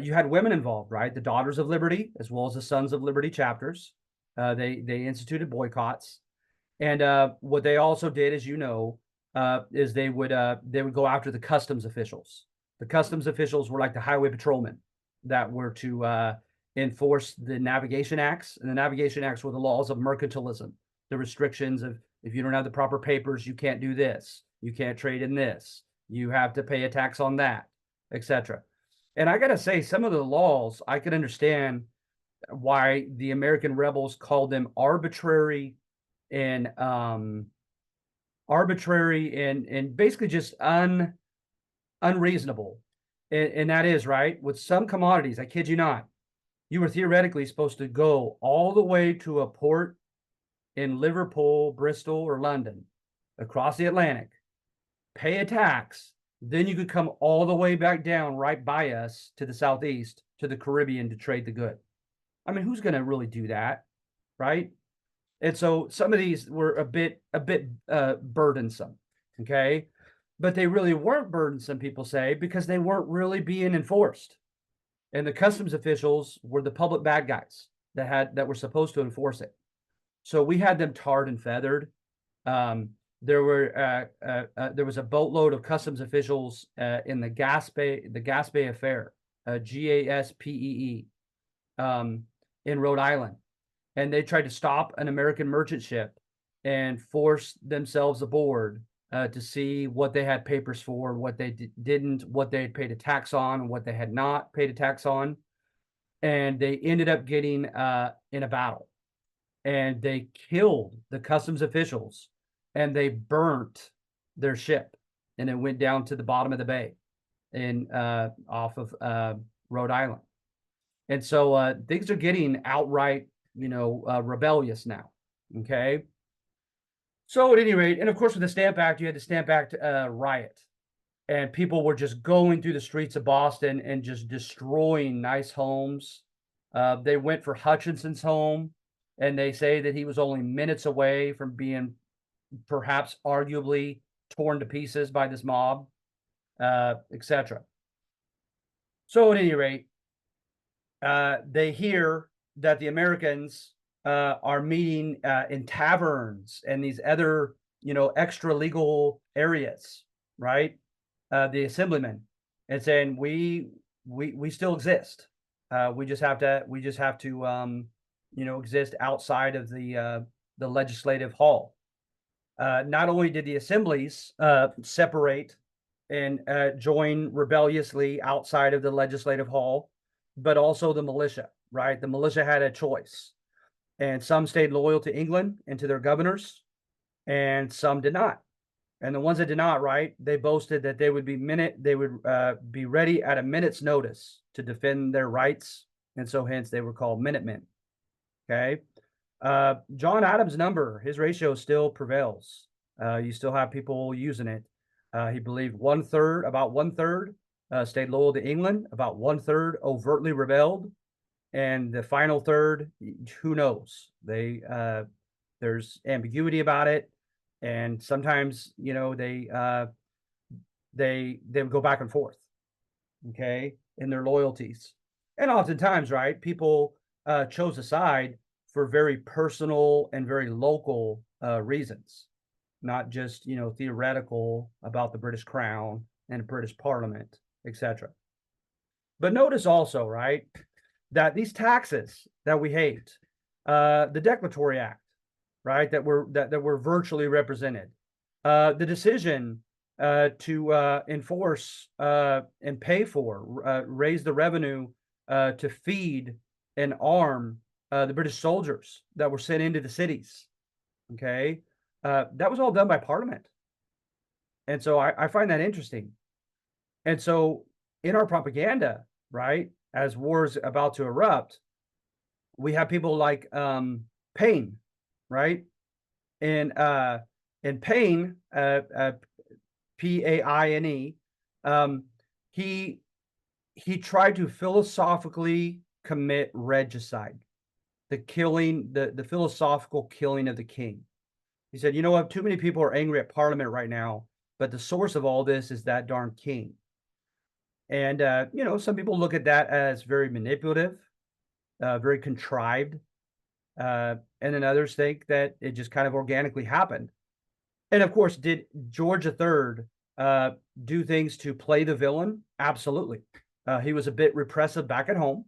you had women involved, right? The Daughters of Liberty, as well as the Sons of Liberty chapters. They instituted boycotts, and what they also did, as you know, is they would go after the customs officials. The customs officials were like the highway patrolmen that were to enforce the Navigation Acts, and the Navigation Acts were the laws of mercantilism, the restrictions of if you don't have the proper papers, you can't do this, you can't trade in this, you have to pay a tax on that, etc. And I got to say, some of the laws, I could understand why the American rebels called them arbitrary and basically just unreasonable. And that is, right, with some commodities, I kid you not, you were theoretically supposed to go all the way to a port in Liverpool, Bristol, or London, across the Atlantic, pay a tax, then you could come all the way back down right by us to the southeast, to the Caribbean, to trade the good. I mean, who's going to really do that, right? And so some of these were a bit burdensome, okay? But they really weren't burdensome, people say, because they weren't really being enforced. And the customs officials were the public bad guys that were supposed to enforce it. So we had them tarred and feathered. There was a boatload of customs officials in the Gaspee Affair, GASPEE, in Rhode Island, and they tried to stop an American merchant ship and force themselves aboard to see what they had papers for, what they didn't, what they had paid a tax on, and what they had not paid a tax on. And they ended up getting in a battle, and they killed the customs officials, and they burnt their ship, and it went down to the bottom of the bay in off of Rhode Island. And so things are getting outright, rebellious now. Okay. So at any rate, and of course with the Stamp Act, you had the Stamp Act riot, and people were just going through the streets of Boston and just destroying nice homes. They went for Hutchinson's home, and they say that he was only minutes away from being perhaps arguably torn to pieces by this mob, etc. So at any rate, they hear that the Americans are meeting in taverns and these other, extra legal areas, right? The assemblymen, and saying we still exist. We just have to exist outside of the legislative hall. Not only did the assemblies separate and join rebelliously outside of the legislative hall, but also the militia, right? The militia had a choice, and some stayed loyal to England and to their governors, and some did not. And the ones that did not, right, they boasted that they would be ready at a minute's notice to defend their rights, and so hence they were called Minutemen. Okay, John Adams' number, his ratio still prevails. You still have people using it. He believed about one third stayed loyal to England, about one third overtly rebelled, and the final third, who knows? There's ambiguity about it, and sometimes they would go back and forth, okay, in their loyalties, and oftentimes, right, people chose a side for very personal and very local reasons, not just theoretical about the British Crown and British Parliament, etc. But notice also, right, that these taxes that we hate, the Declaratory Act, right, that were virtually represented, the decision to enforce and pay for, raise the revenue to feed and arm the British soldiers that were sent into the cities. Okay, that was all done by Parliament, and so I find that interesting. And so in our propaganda, right, as wars about to erupt, we have people like Paine, right, and Paine, Paine, he tried to philosophically commit regicide, the philosophical killing of the king. He said, you know what, too many people are angry at Parliament right now, but the source of all this is that darn king. And some people look at that as very manipulative, very contrived, and then others think that it just kind of organically happened. And of course, did George III do things to play the villain? Absolutely. He was a bit repressive back at home.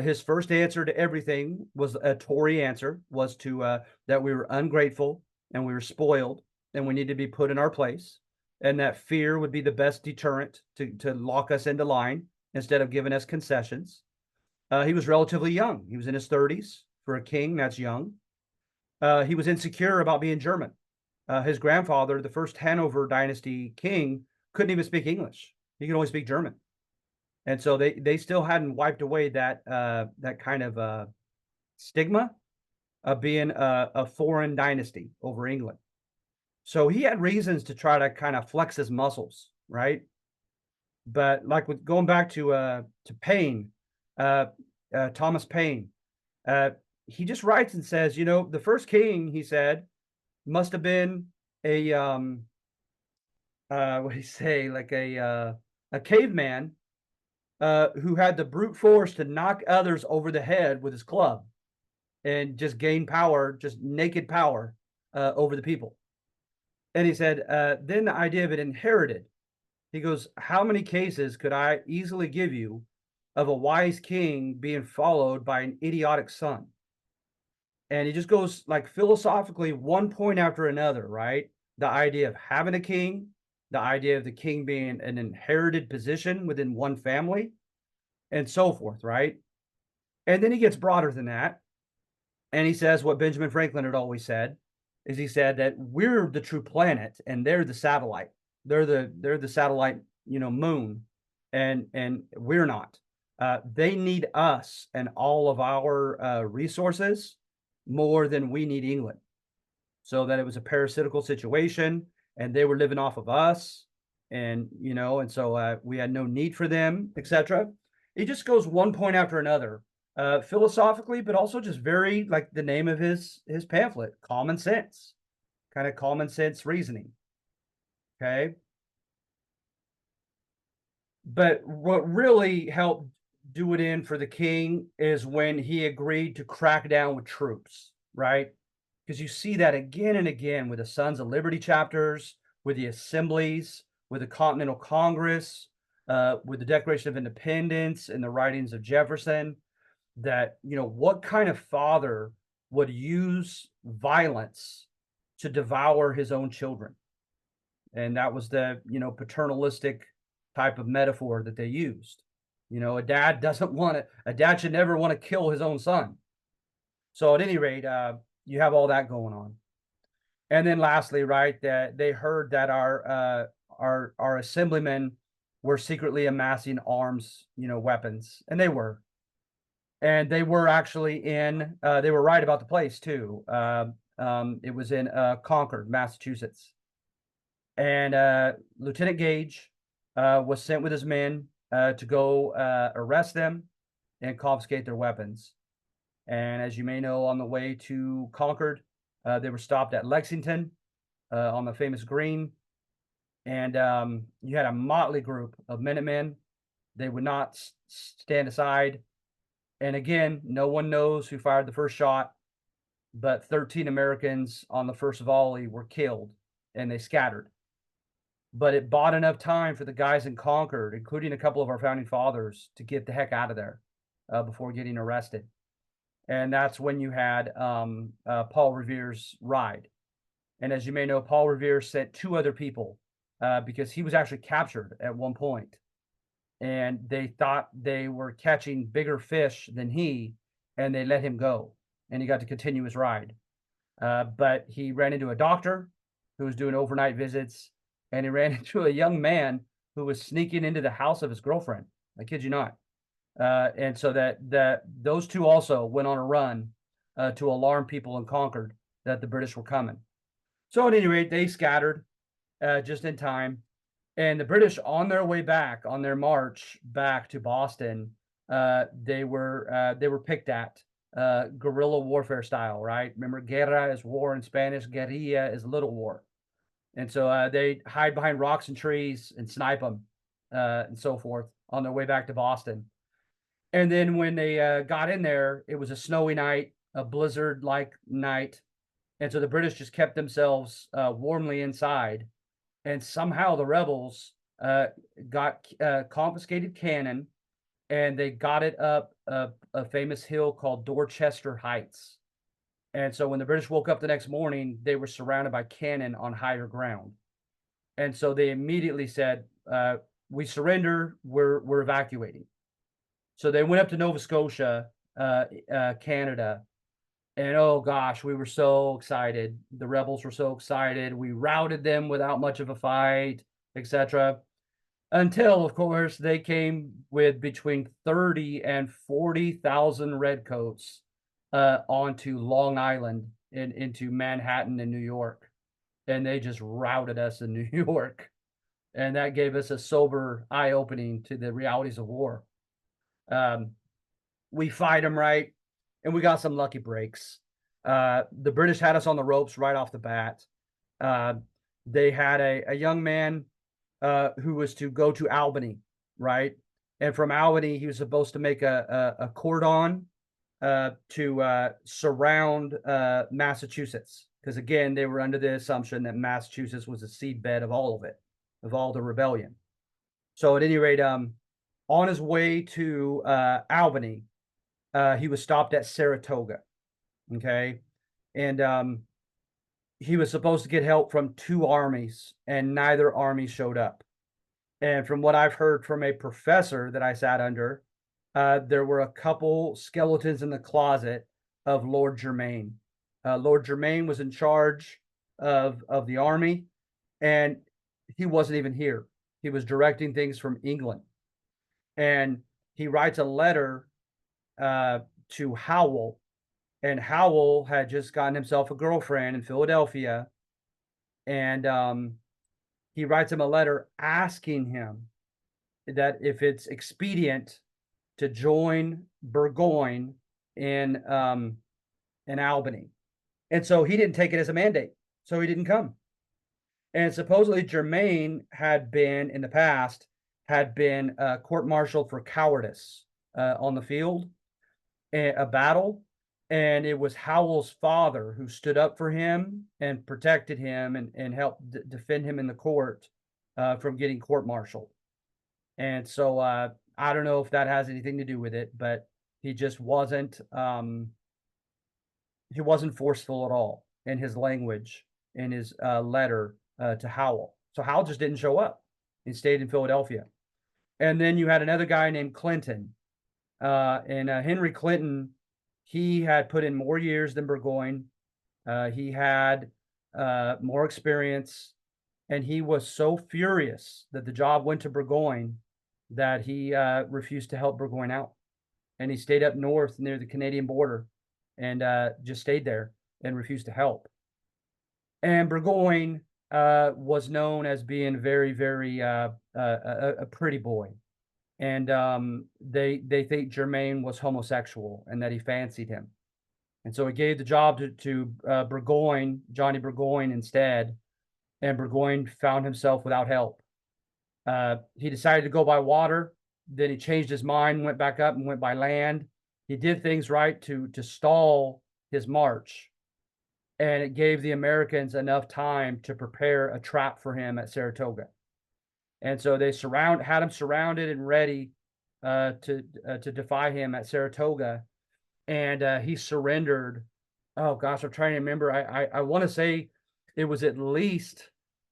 His first answer to everything was a Tory answer, was to that we were ungrateful and we were spoiled and we need to be put in our place, and that fear would be the best deterrent to lock us into line instead of giving us concessions. He was relatively young. He was in his 30s. For a king, that's young. He was insecure about being German. His grandfather, the first Hanover dynasty king, couldn't even speak English. He could only speak German. And so they still hadn't wiped away that kind of stigma of being a foreign dynasty over England. So he had reasons to try to kind of flex his muscles, right? But like with going back to Paine, Thomas Paine, he just writes and says, the first king, he said, must have been a what do you say, like a caveman who had the brute force to knock others over the head with his club and just gain power, just naked power over the people. And he said, then the idea of it inherited. He goes, how many cases could I easily give you of a wise king being followed by an idiotic son? And he just goes like philosophically one point after another, right? The idea of having a king, the idea of the king being an inherited position within one family, and so forth, right? And then he gets broader than that. And he says what Benjamin Franklin had always said, is he said that we're the true planet and they're the satellite. They're the satellite, moon, and we're not. They need us and all of our resources more than we need England. So that it was a parasitical situation and they were living off of us, and so we had no need for them, etc. It just goes one point after another, philosophically, but also just very, like the name of his pamphlet, common sense, kind of common sense reasoning. Okay. But what really helped do it in for the king is when he agreed to crack down with troops, right? Because you see that again and again with the Sons of Liberty chapters, with the assemblies, with the Continental Congress, with the Declaration of Independence and the writings of Jefferson, that, what kind of father would use violence to devour his own children? And that was the, paternalistic type of metaphor that they used. A dad should never want to kill his own son. So at any rate, you have all that going on. And then lastly, right, that they heard that our assemblymen were secretly amassing arms, weapons, and they were. And they were actually they were right about the place too. It was in Concord, Massachusetts. And Lieutenant Gage was sent with his men to go arrest them and confiscate their weapons. And as you may know, on the way to Concord, they were stopped at Lexington on the famous Green. And you had a motley group of Minutemen. They would not stand aside. And again, no one knows who fired the first shot, but 13 Americans on the first volley were killed and they scattered. But it bought enough time for the guys in Concord, including a couple of our founding fathers, to get the heck out of there before getting arrested. And that's when you had Paul Revere's ride. And as you may know, Paul Revere sent 2 other people because he was actually captured at one point. And they thought they were catching bigger fish than he, and they let him go. And he got to continue his ride. But he ran into a doctor who was doing overnight visits, and he ran into a young man who was sneaking into the house of his girlfriend. I kid you not. And so those 2 also went on a run to alarm people in Concord that the British were coming. So at any rate, they scattered just in time. And the British, on their way back, on their march back to Boston, they were picked at guerrilla warfare style, right? Remember, guerra is war in Spanish, guerrilla is little war. And so they hide behind rocks and trees and snipe them and so forth on their way back to Boston. And then when they got in there, it was a snowy night, a blizzard-like night. And so the British just kept themselves warmly inside. And somehow the rebels got confiscated cannon, and they got it up a famous hill called Dorchester Heights. And so when the British woke up the next morning, they were surrounded by cannon on higher ground. And so they immediately said, we surrender, we're evacuating. So they went up to Nova Scotia, Canada, and oh gosh, we were so excited. The rebels were so excited. We routed them without much of a fight, etc. Until, of course, they came with between 30 and 40,000 redcoats onto Long Island and into Manhattan and New York. And they just routed us in New York. And that gave us a sober eye-opening to the realities of war. We fight them right, and we got some lucky breaks. The British had us on the ropes right off the bat. They had a young man who was to go to Albany, right? And from Albany, he was supposed to make a cordon to surround Massachusetts. Because again, they were under the assumption that Massachusetts was a seedbed of all of it, of all the rebellion. So at any rate, on his way to Albany, he was stopped at Saratoga. Okay. And he was supposed to get help from 2 armies, and neither army showed up. And from what I've heard from a professor that I sat under, there were a couple skeletons in the closet of Lord Germain. Lord Germain was in charge of the army, and he wasn't even here. He was directing things from England. And he writes a letter to Howell, and Howell had just gotten himself a girlfriend in Philadelphia, and he writes him a letter asking him that if it's expedient to join Burgoyne in Albany. And so he didn't take it as a mandate, so he didn't come. And supposedly Germain had been, in the past, court-martialed for cowardice on the field, a battle. And it was Howell's father who stood up for him and protected him and helped defend him in the court from getting court-martialed. And so I don't know if that has anything to do with it, but he just wasn't forceful at all in his language, in his letter to Howell. So Howell just didn't show up. He stayed in Philadelphia. And then you had another guy named Clinton. And Henry Clinton, he had put in more years than Burgoyne. He had more experience, and he was so furious that the job went to Burgoyne that he refused to help Burgoyne out, and he stayed up north near the Canadian border, and just stayed there and refused to help. And Burgoyne was known as being very, very a pretty boy, and they think Germain was homosexual and that he fancied him, and so he gave the job to Burgoyne, Johnny Burgoyne, instead, and Burgoyne found himself without help. He decided to go by water, then he changed his mind, went back up and went by land. He did things right to stall his march, and it gave the Americans enough time to prepare a trap for him at Saratoga. And so they had him surrounded and ready to defy him at Saratoga, and he surrendered. Oh gosh, I'm trying to remember. I want to say it was at least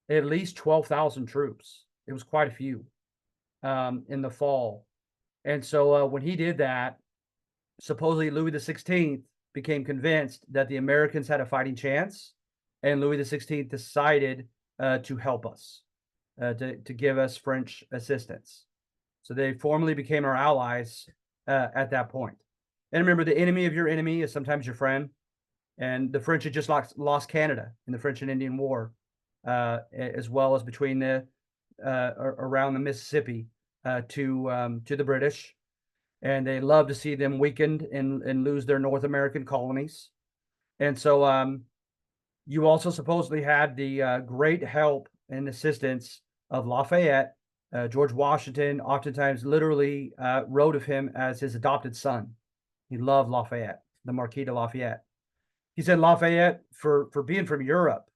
12,000 troops. It was quite a few in the fall. And so when he did that, supposedly Louis XVI became convinced that the Americans had a fighting chance, and Louis XVI decided to help us, to give us French assistance. So they formally became our allies at that point. And remember, the enemy of your enemy is sometimes your friend. And the French had just lost Canada in the French and Indian War, as well as between around the Mississippi to the British. And they love to see them weakened and lose their North American colonies. And so you also supposedly had the great help and assistance of Lafayette. George Washington oftentimes literally wrote of him as his adopted son. He loved Lafayette, the Marquis de Lafayette. He said Lafayette, for being from Europe,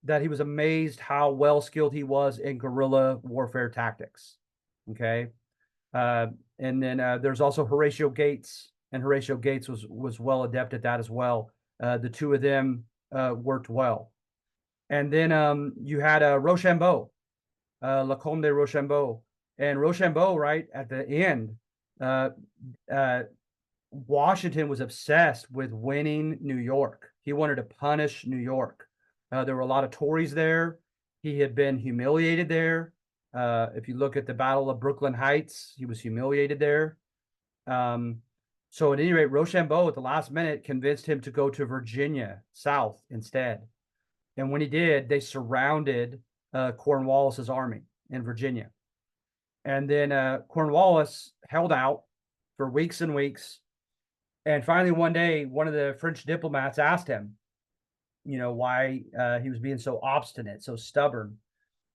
that he was amazed how well skilled he was in guerrilla warfare tactics. Okay. And then there's also Horatio Gates, and Horatio Gates was well adept at that as well. The two of them worked well. And then you had Rochambeau, Lacombe de Rochambeau. And Rochambeau, right at the end, Washington was obsessed with winning New York. He wanted to punish New York. There were a lot of Tories there. He had been humiliated there. If you look at the Battle of Brooklyn Heights, he was humiliated there. So at any rate, Rochambeau at the last minute convinced him to go to Virginia south instead. And when he did, they surrounded Cornwallis's army in Virginia. And then Cornwallis held out for weeks and weeks. And finally, one day, one of the French diplomats asked him, why he was being so obstinate, so stubborn.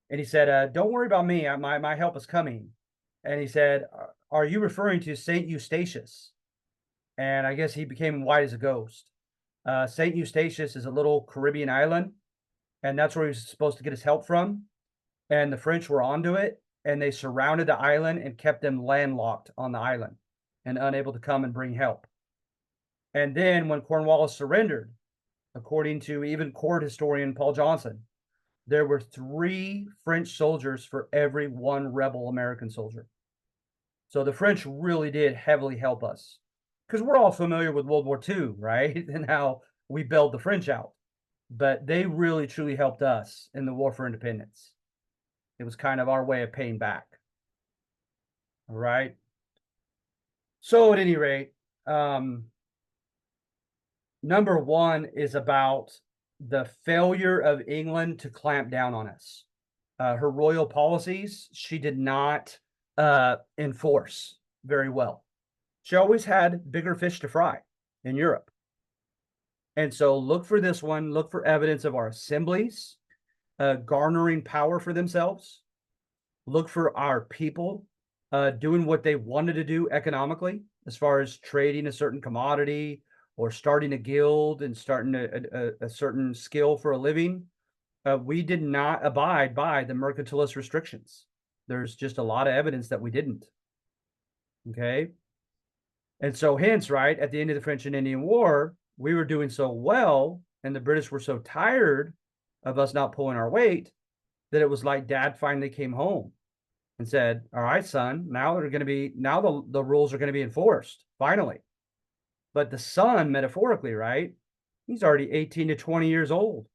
And he said, don't worry about me. My help is coming. And he said, are you referring to St. Eustatius? And I guess he became white as a ghost. St. Eustatius is a little Caribbean island, and that's where he was supposed to get his help from. And the French were onto it, and they surrounded the island and kept them landlocked on the island and unable to come and bring help. And then when Cornwallis surrendered, according to even court historian Paul Johnson, there were 3 French soldiers for every 1 rebel American soldier. So the French really did heavily help us, because we're all familiar with World War II, right? And how we bailed the French out. But they really, truly helped us in the War for Independence. It was kind of our way of paying back. All right. So at any rate, number 1 is about the failure of England to clamp down on us. Her royal policies, she did not enforce very well. She always had bigger fish to fry in Europe. And so look for this one. Look for evidence of our assemblies garnering power for themselves. Look for our people doing what they wanted to do economically, as far as trading a certain commodity or starting a guild and starting a certain skill for a living. We did not abide by the mercantilist restrictions. There's just a lot of evidence that we didn't. Okay. And so hence, right, at the end of the French and Indian War, we were doing so well, and the British were so tired of us not pulling our weight, that it was like Dad finally came home and said, all right, son, now the rules are going to be enforced, finally. But the son, metaphorically, right, he's already 18 to 20 years old.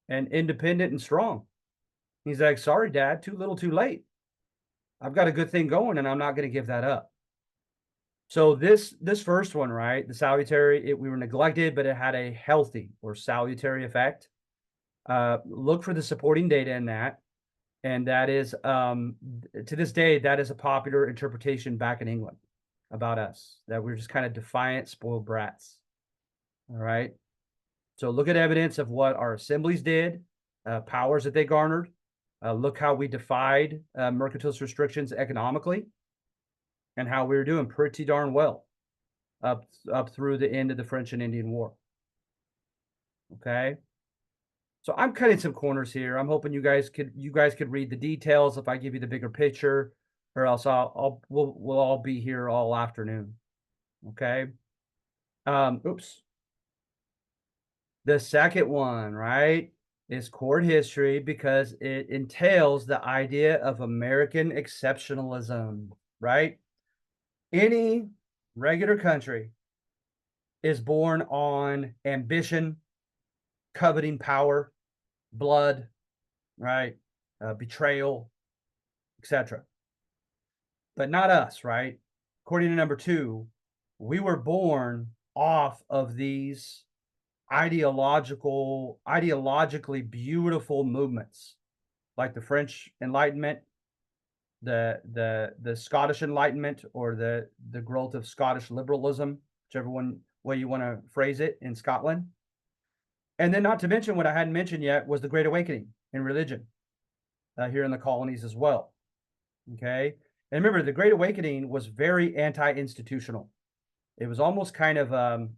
and independent and strong. He's like, sorry, Dad, too little, too late. I've got a good thing going, and I'm not going to give that up. So this first one, right, the salutary, we were neglected, but it had a healthy or salutary effect. Look for the supporting data in that. And that is, to this day, that is a popular interpretation back in England about us, that we're just kind of defiant, spoiled brats. All right. So look at evidence of what our assemblies did, powers that they garnered. Look how we defied mercantilist restrictions economically, and how we were doing pretty darn well up through the end of the French and Indian War. Okay. So I'm cutting some corners here. I'm hoping you guys could read the details if I give you the bigger picture, or else we'll all be here all afternoon. Okay. Oops. The second one, right, is court history, because it entails the idea of American exceptionalism, right? Any regular country is born on ambition, coveting power, blood, right? Betrayal, etc. But not us, right? According to number 2, we were born off of these ideologically beautiful movements, like the French Enlightenment, the Scottish Enlightenment, or the growth of Scottish liberalism, whichever way you want to phrase it, in Scotland. And then, not to mention, what I hadn't mentioned yet was the Great Awakening in religion here in the colonies as well. Okay. And remember, the Great Awakening was very anti-institutional. It was almost kind of,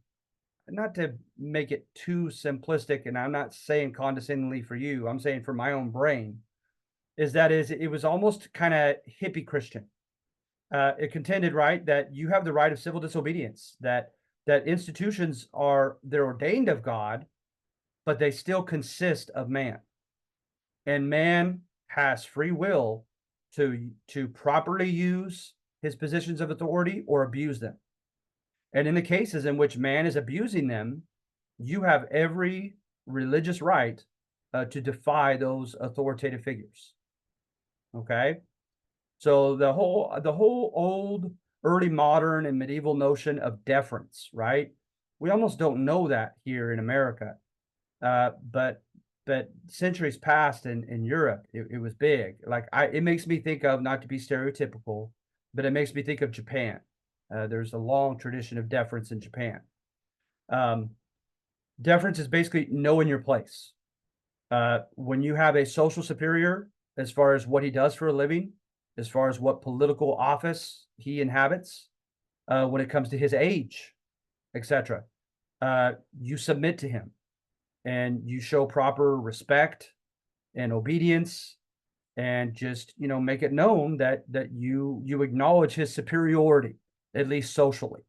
not to make it too simplistic, and I'm not saying condescendingly for you, I'm saying for my own brain, it was almost kind of hippie Christian. It contended, right, that you have the right of civil disobedience, that institutions they're ordained of God, but they still consist of man. And man has free will to properly use his positions of authority or abuse them. And in the cases in which man is abusing them, you have every religious right to defy those authoritative figures. Okay? So the whole old, early modern, and medieval notion of deference, right? We almost don't know that here in America. But centuries past in Europe, it was big. Like it makes me think of, not to be stereotypical, but it makes me think of Japan. There's a long tradition of deference in Japan. Deference is basically knowing your place. When you have a social superior, as far as what he does for a living, as far as what political office he inhabits, when it comes to his age, etc., you submit to him, and you show proper respect and obedience, and just make it known that you acknowledge his superiority, at least socially,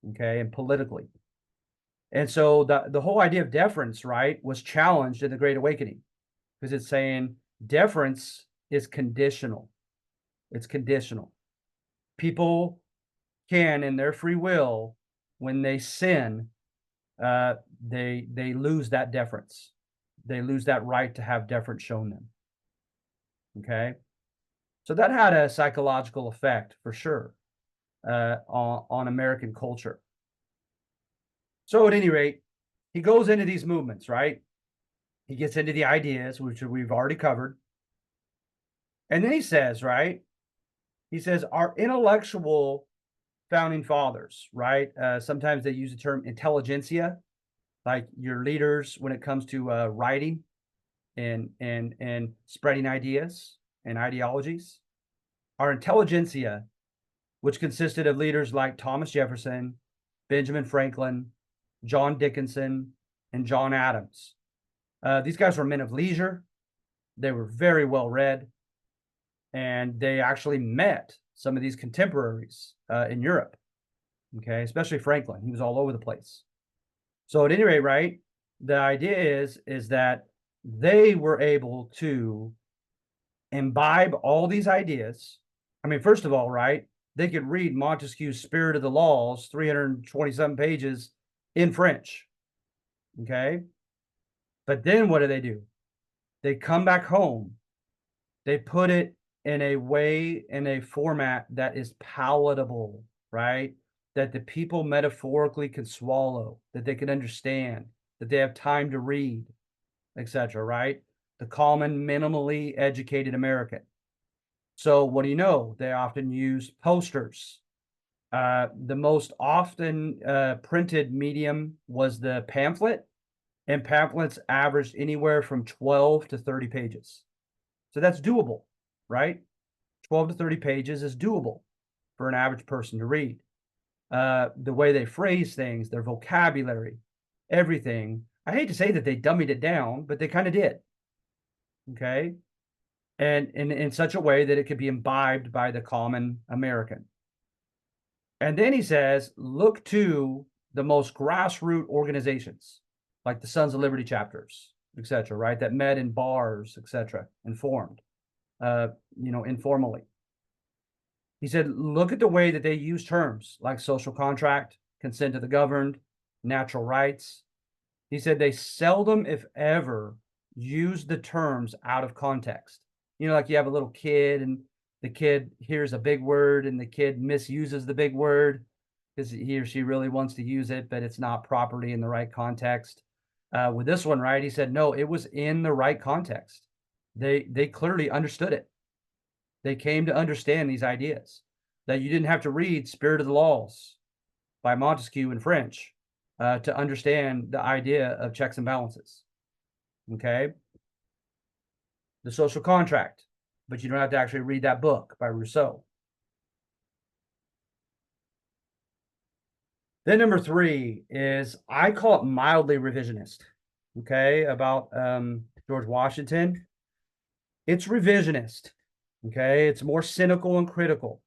okay, and politically. And so the whole idea of deference, right, was challenged in the Great Awakening, because it's saying deference is conditional. It's conditional. People can, in their free will, when they sin, they lose that deference. They lose that right to have deference shown them. Okay, so that had a psychological effect for sure on American culture. So at any rate, he goes into these movements, right? He gets into the ideas, which we've already covered. And then he says, right? He says, our intellectual founding fathers, right? Sometimes they use the term intelligentsia, like your leaders when it comes to writing and spreading ideas and ideologies. Our intelligentsia, which consisted of leaders like Thomas Jefferson, Benjamin Franklin, John Dickinson, and John Adams. These guys were men of leisure. They were very well read, and they actually met some of these contemporaries in Europe. Okay, especially Franklin. He was all over the place. So at any rate, right, the idea is that they were able to imbibe all these ideas. I mean, first of all, right, they could read Montesquieu's Spirit of the Laws, 327 pages, in French. Okay. But then what do? They come back home. They put it in a way, in a format that is palatable, right? That the people metaphorically can swallow, that they can understand, that they have time to read, etc., right? The common, minimally educated American. So what do you know? They often use posters. The most often printed medium was the pamphlet, and pamphlets averaged anywhere from 12 to 30 pages. So that's doable, right? 12 to 30 pages is doable for an average person to read. The way they phrase things, their vocabulary, everything. I hate to say that they dummied it down, but they kind of did. Okay. And in such a way that it could be imbibed by the common American. And then he says, look to the most grassroots organizations, like the Sons of Liberty chapters, etc., right? That met in bars, etc., and formed, informally. He said, look at the way that they use terms like social contract, consent of the governed, natural rights. He said they seldom, if ever, use the terms out of context. Like you have a little kid and the kid hears a big word and the kid misuses the big word because he or she really wants to use it, but it's not properly in the right context. With this one, right, he said, no, it was in the right context. They clearly understood it. They came to understand these ideas, that you didn't have to read Spirit of the Laws by Montesquieu in French to understand the idea of checks and balances. Okay. The social contract, but you don't have to actually read that book by Rousseau. Then number 3 is, I call it mildly revisionist. Okay. About George Washington. It's revisionist. Okay. It's more cynical and critical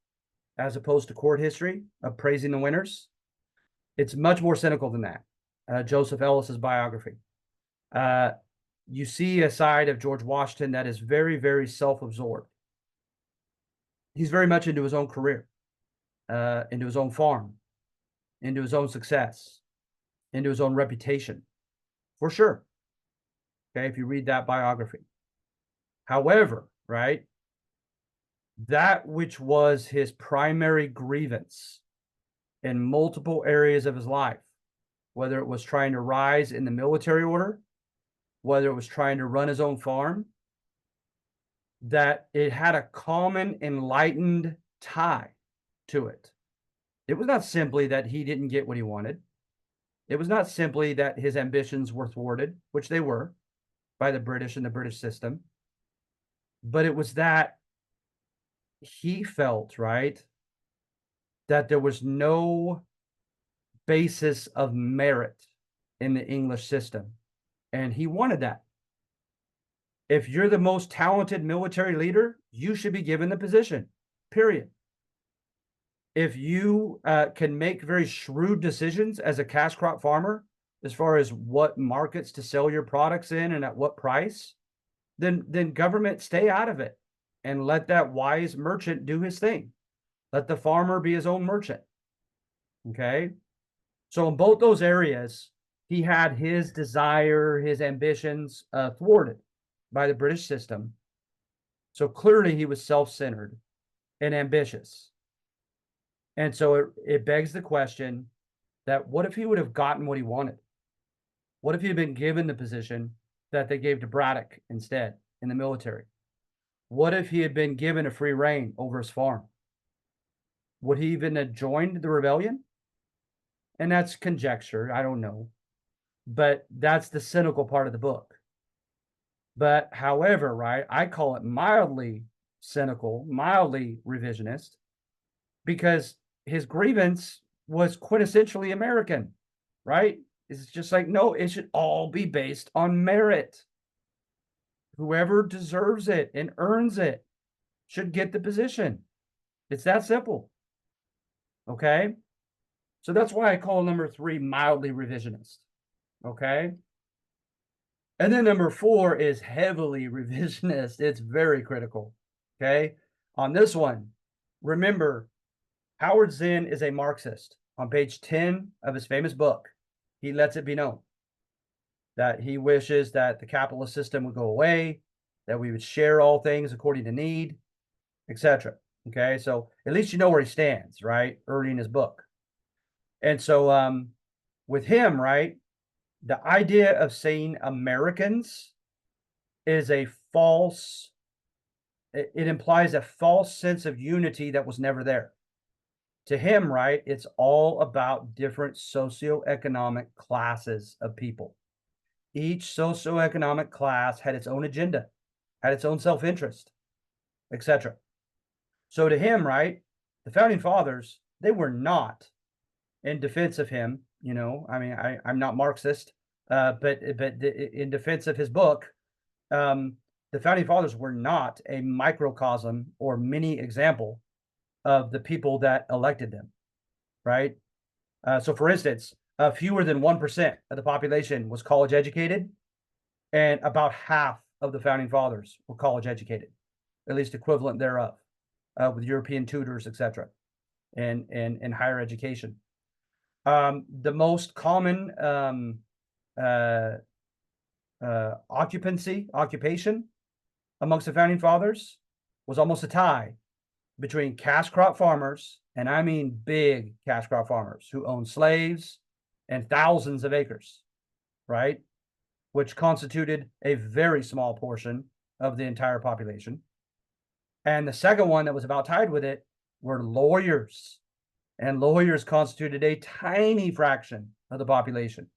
as opposed to court history of praising the winners. It's much more cynical than that. Joseph Ellis's biography. You see a side of George Washington that is very, very self-absorbed. He's very much into his own career, into his own farm, into his own success, into his own reputation, for sure. Okay, if you read that biography. However, right, that which was his primary grievance in multiple areas of his life, whether it was trying to rise in the military order, whether it was trying to run his own farm, that it had a common enlightened tie to it. It was not simply that he didn't get what he wanted. It was not simply that his ambitions were thwarted, which they were by the British and the British system, but it was that he felt, right, that there was no basis of merit in the English system. And he wanted that. If you're the most talented military leader, you should be given the position, period. If you can make very shrewd decisions as a cash crop farmer, as far as what markets to sell your products in and at what price, then government stay out of it and let that wise merchant do his thing. Let the farmer be his own merchant. Okay. So in both those areas, he had his desire, his ambitions thwarted by the British system. So clearly he was self-centered and ambitious. And so it begs the question that what if he would have gotten what he wanted? What if he had been given the position that they gave to Braddock instead in the military? What if he had been given a free rein over his farm? Would he even have joined the rebellion? And that's conjecture. I don't know. But that's the cynical part of the book. But however, right, I call it mildly cynical, mildly revisionist, because his grievance was quintessentially American, right? It's just like, no, it should all be based on merit. Whoever deserves it and earns it should get the position. It's that simple. Okay? So that's why I call number 3 mildly revisionist. Okay? And then number 4 is heavily revisionist. It's very critical. Okay? On this one, remember, Howard Zinn is a Marxist. On page 10 of his famous book, he lets it be known. that he wishes that the capitalist system would go away, that we would share all things according to need, etc. Okay, so at least you know where he stands, right? Early in his book. And so with him, right, the idea of saying Americans is a false, it implies a false sense of unity that was never there. To him, right, it's all about different socioeconomic classes of people. Each socioeconomic class had its own agenda, had its own self-interest, etc. So to him, right, the founding fathers, they were not in defense of him. I mean, I'm not Marxist, but in defense of his book, the founding fathers were not a microcosm or mini example of the people that elected them, right? So, for instance, fewer than 1% of the population was college educated, and about half of the founding fathers were college educated, at least equivalent thereof, with European tutors, etc., and higher education. The most common occupation amongst the founding fathers was almost a tie between cash crop farmers, and I mean big cash crop farmers who owned slaves and thousands of acres, right? Which constituted a very small portion of the entire population. And the second one that was about tied with it were lawyers, and lawyers constituted a tiny fraction of the population.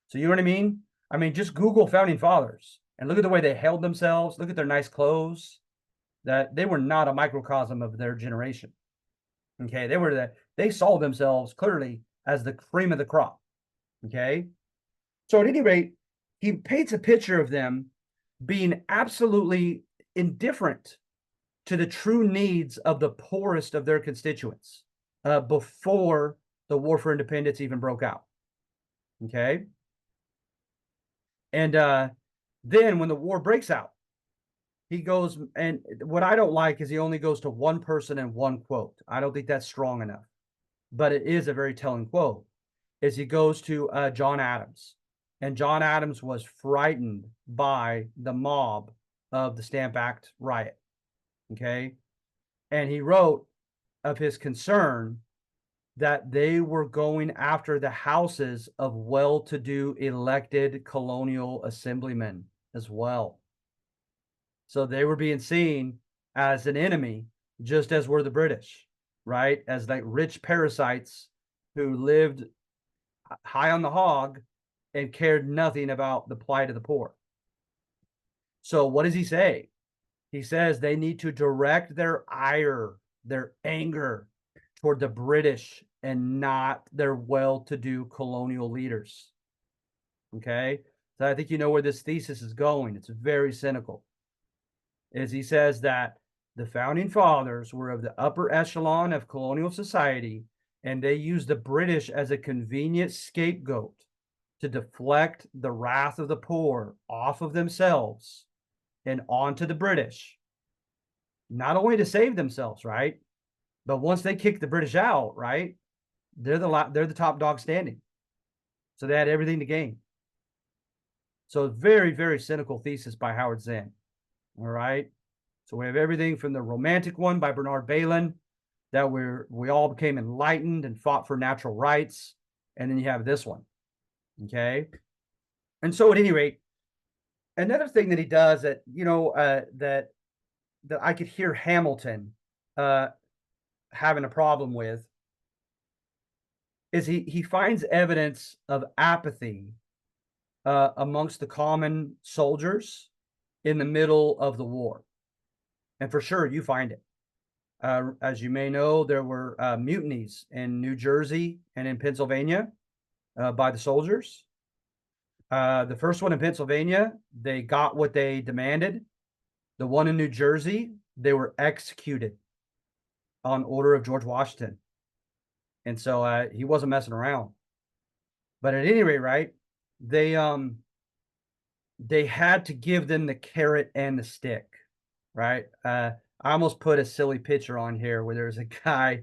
So you know what I mean? I mean, just Google founding fathers and look at the way they held themselves. Look at their nice clothes. That they were not a microcosm of their generation. Okay, they saw themselves clearly as the cream of the crop. Okay, so at any rate, he paints a picture of them being absolutely indifferent to the true needs of the poorest of their constituents before the War for Independence even broke out. Okay, and then when the war breaks out, he goes, and what I don't like is he only goes to one person and one quote. I don't think that's strong enough, but it is a very telling quote. Is he goes to John Adams, and John Adams was frightened by the mob of the Stamp Act riot. Okay, and he wrote of his concern that they were going after the houses of well-to-do elected colonial assemblymen as well. So they were being seen as an enemy, just as were the British, right? As like rich parasites who lived high on the hog and cared nothing about the plight of the poor. So what does he say? He says they need to direct their ire, their anger toward the British and not their well-to-do colonial leaders. Okay? So I think you know where this thesis is going. It's very cynical. Is he says that the founding fathers were of the upper echelon of colonial society, and they used the British as a convenient scapegoat to deflect the wrath of the poor off of themselves and onto the British. Not only to save themselves, right? But once they kick the British out, right? They're the top dog standing. So they had everything to gain. So very, very cynical thesis by Howard Zinn. All right. So we have everything from the romantic one by Bernard Bailyn, that we all became enlightened and fought for natural rights. And then you have this one. Okay. And so at any rate, another thing that he does that, that I could hear Hamilton having a problem with is he finds evidence of apathy amongst the common soldiers in the middle of the war. And for sure, you find it. As you may know, there were mutinies in New Jersey and in Pennsylvania by the soldiers. The first one in Pennsylvania, they got what they demanded. The one in New Jersey, they were executed on order of George Washington. And so he wasn't messing around. But at any rate, right, they had to give them the carrot and the stick, right? I almost put a silly picture on here where there's a guy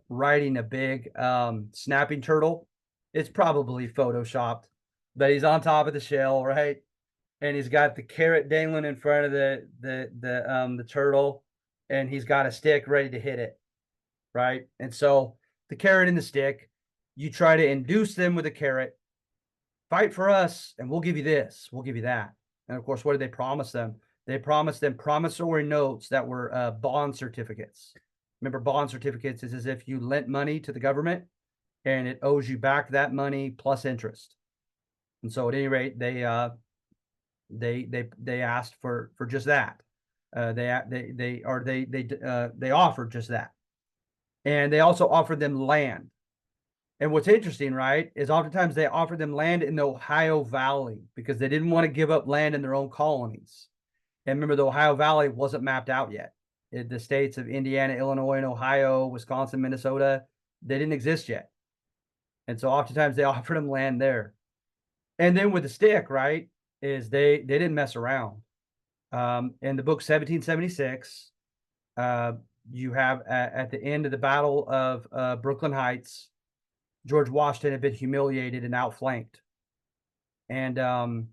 riding a big snapping turtle. It's probably photoshopped, but he's on top of the shell, right? And he's got the carrot dangling in front of the turtle, and he's got a stick ready to hit it, right? And so the carrot and the stick, you try to induce them with a carrot, fight for us, and we'll give you this, we'll give you that. And of course, what did they promise them? They promised them promissory notes that were bond certificates. Remember, bond certificates is as if you lent money to the government and it owes you back that money plus interest. And so, at any rate, they asked for just that. They offered just that, and they also offered them land. And what's interesting, right, is oftentimes they offered them land in the Ohio Valley because they didn't want to give up land in their own colonies. And remember, the Ohio Valley wasn't mapped out yet. The states of Indiana, Illinois, and Ohio, Wisconsin, Minnesota, they didn't exist yet. And so oftentimes they offered them land there. And then with the stick, right, is they didn't mess around. In the book 1776, you have at the end of the Battle of Brooklyn Heights, George Washington had been humiliated and outflanked. And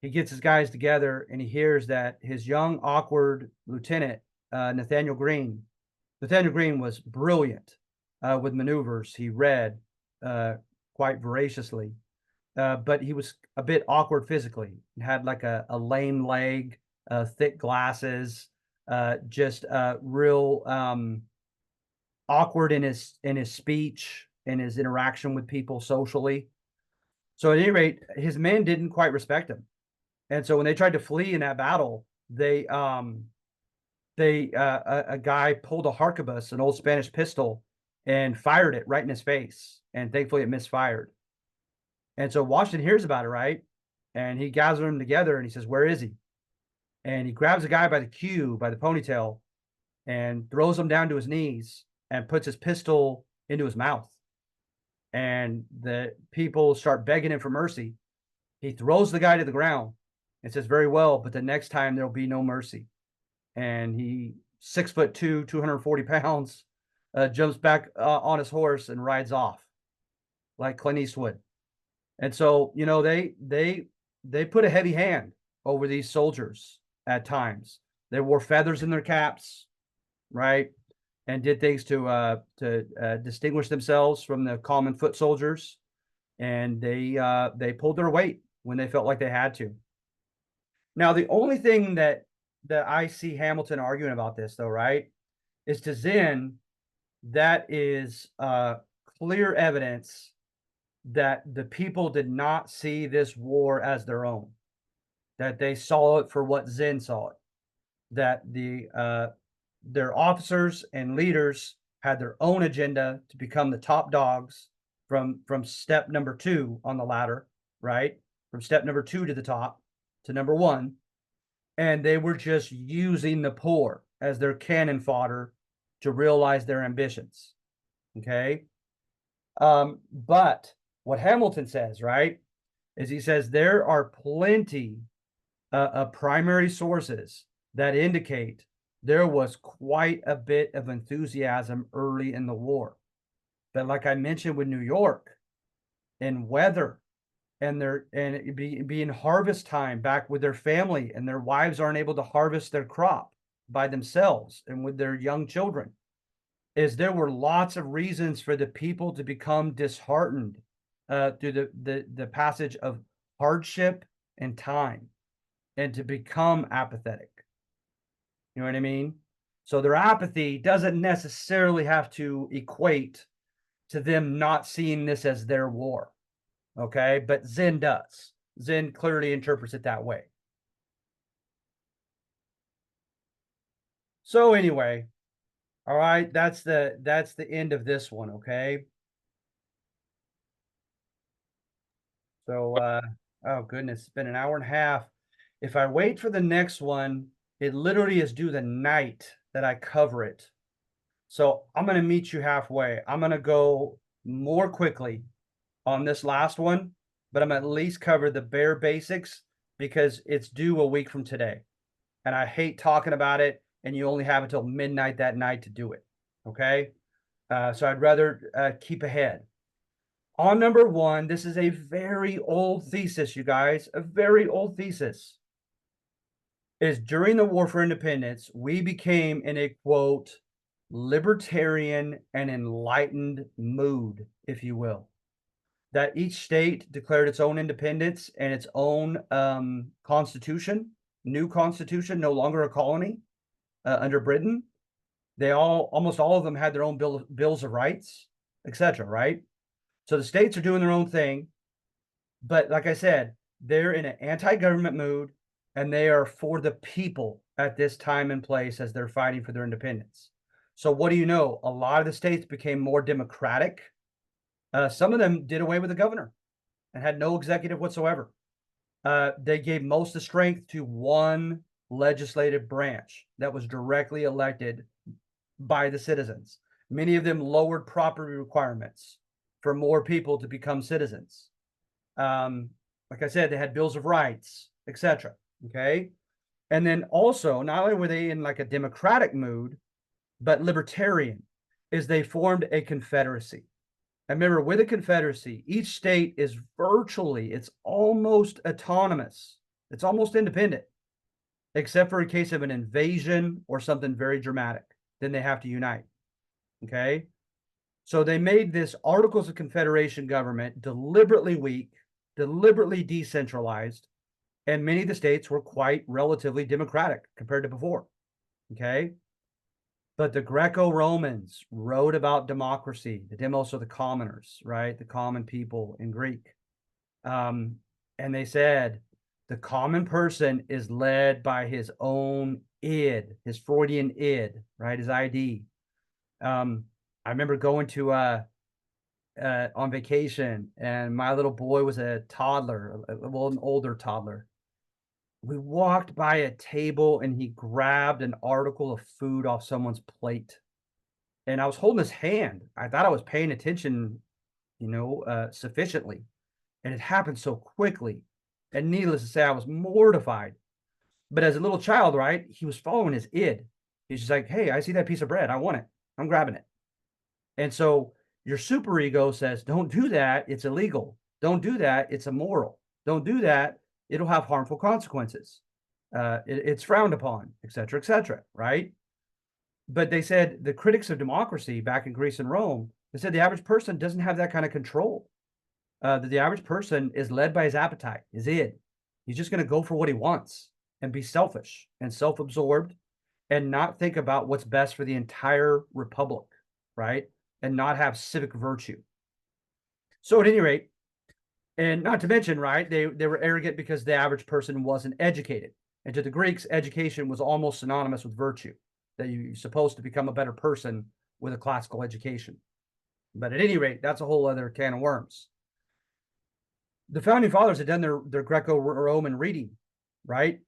he gets his guys together and he hears that his young, awkward lieutenant, Nathaniel Greene was brilliant with maneuvers. He read quite voraciously, but he was a bit awkward physically. He had like a lame leg, thick glasses, just real awkward in his speech and his interaction with people socially. So at any rate, his men didn't quite respect him. And so when they tried to flee in that battle, a guy pulled a harquebus, an old Spanish pistol, and fired it right in his face. And thankfully it misfired. And so Washington hears about it, right? And he gathers them together and he says, "Where is he?" And he grabs a guy by the queue, by the ponytail, and throws him down to his knees and puts his pistol into his mouth. And the people start begging him for mercy. He throws the guy to the ground and says, "Very well, but the next time there'll be no mercy." And he, 6'2", 240 pounds, jumps back on his horse and rides off like Clint Eastwood. And so, you know, they put a heavy hand over these soldiers at times. They wore feathers in their caps, right? And did things to distinguish themselves from the common foot soldiers. And they pulled their weight when they felt like they had to. Now, the only thing that I see Hamilton arguing about this, though, right, is to Zinn, that is clear evidence that the people did not see this war as their own, that they saw it for what Zinn saw it, that their officers and leaders had their own agenda to become the top dogs from step number 2 on the ladder, right? From step number 2 to the top to number 1. And they were just using the poor as their cannon fodder to realize their ambitions. Okay. But what Hamilton says, right, is he says there are plenty of primary sources that indicate there was quite a bit of enthusiasm early in the war. But like I mentioned with New York and weather and it being harvest time back with their family, and their wives aren't able to harvest their crop by themselves and with their young children, is there were lots of reasons for the people to become disheartened through the passage of hardship and time, and to become apathetic. You know what I mean? So their apathy doesn't necessarily have to equate to them not seeing this as their war. Okay, but Zinn does. Zinn clearly interprets it that way. So anyway, all right, that's the end of this one, okay? So oh goodness, it's been an hour and a half. If I wait for the next one, it literally is due the night that I cover it. So I'm going to meet you halfway. I'm going to go more quickly on this last one, but I'm at least cover the bare basics because it's due a week from today. And I hate talking about it, and you only have until midnight that night to do it. Okay. So I'd rather keep ahead. On number one, this is a very old thesis, you guys, a very old thesis. Is during the War for Independence, we became in a quote, libertarian and enlightened mood, if you will. That each state declared its own independence and its own constitution, new constitution, no longer a colony under Britain. They almost all of them had their own bills of rights, etc. Right? So the states are doing their own thing, but like I said, they're in an anti-government mood, and they are for the people at this time and place as they're fighting for their independence. So what do you know? A lot of the states became more democratic. Some of them did away with the governor and had no executive whatsoever. They gave most of the strength to one legislative branch that was directly elected by the citizens. Many of them lowered property requirements for more people to become citizens. Like I said, they had bills of rights, etc. Okay. And then also, not only were they in like a democratic mood, but libertarian, is they formed a confederacy. And remember, with a confederacy, each state is virtually, it's almost autonomous. It's almost independent, except for in case of an invasion or something very dramatic. Then they have to unite. Okay. So they made this Articles of Confederation government deliberately weak, deliberately decentralized, and many of the states were quite relatively democratic compared to before. Okay. But the Greco-Romans wrote about democracy, the demos are the commoners, right? The common people in Greek. And they said the common person is led by his own id, his Freudian id, right? His ID. I remember going to on vacation, and my little boy was a toddler, well, an older toddler. We walked by a table and he grabbed an article of food off someone's plate. And I was holding his hand. I thought I was paying attention, sufficiently. And it happened so quickly. And needless to say, I was mortified. But as a little child, right, he was following his id. He's just like, hey, I see that piece of bread. I want it. I'm grabbing it. And so your super ego says, don't do that. It's illegal. Don't do that. It's immoral. Don't do that. It'll have harmful consequences. It's frowned upon, et cetera, right? But they said the critics of democracy back in Greece and Rome, they said the average person doesn't have that kind of control. The average person is led by his appetite, his id. He's just going to go for what he wants and be selfish and self-absorbed and not think about what's best for the entire republic, right? And not have civic virtue. So at any rate, and not to mention, right, they were arrogant because the average person wasn't educated. And to the Greeks, education was almost synonymous with virtue, that you're supposed to become a better person with a classical education. But at any rate, that's a whole other can of worms. The founding fathers had done their Greco-Roman reading, right?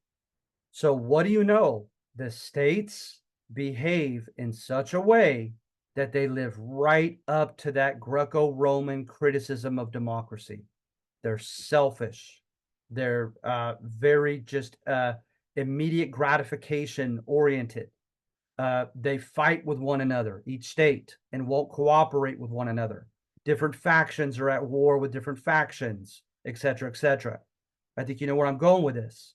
So what do you know? The states behave in such a way that they live right up to that Greco-Roman criticism of democracy. They're selfish. They're very just immediate gratification oriented. They fight with one another, each state, and won't cooperate with one another. Different factions are at war with different factions, et cetera, et cetera. I think you know where I'm going with this.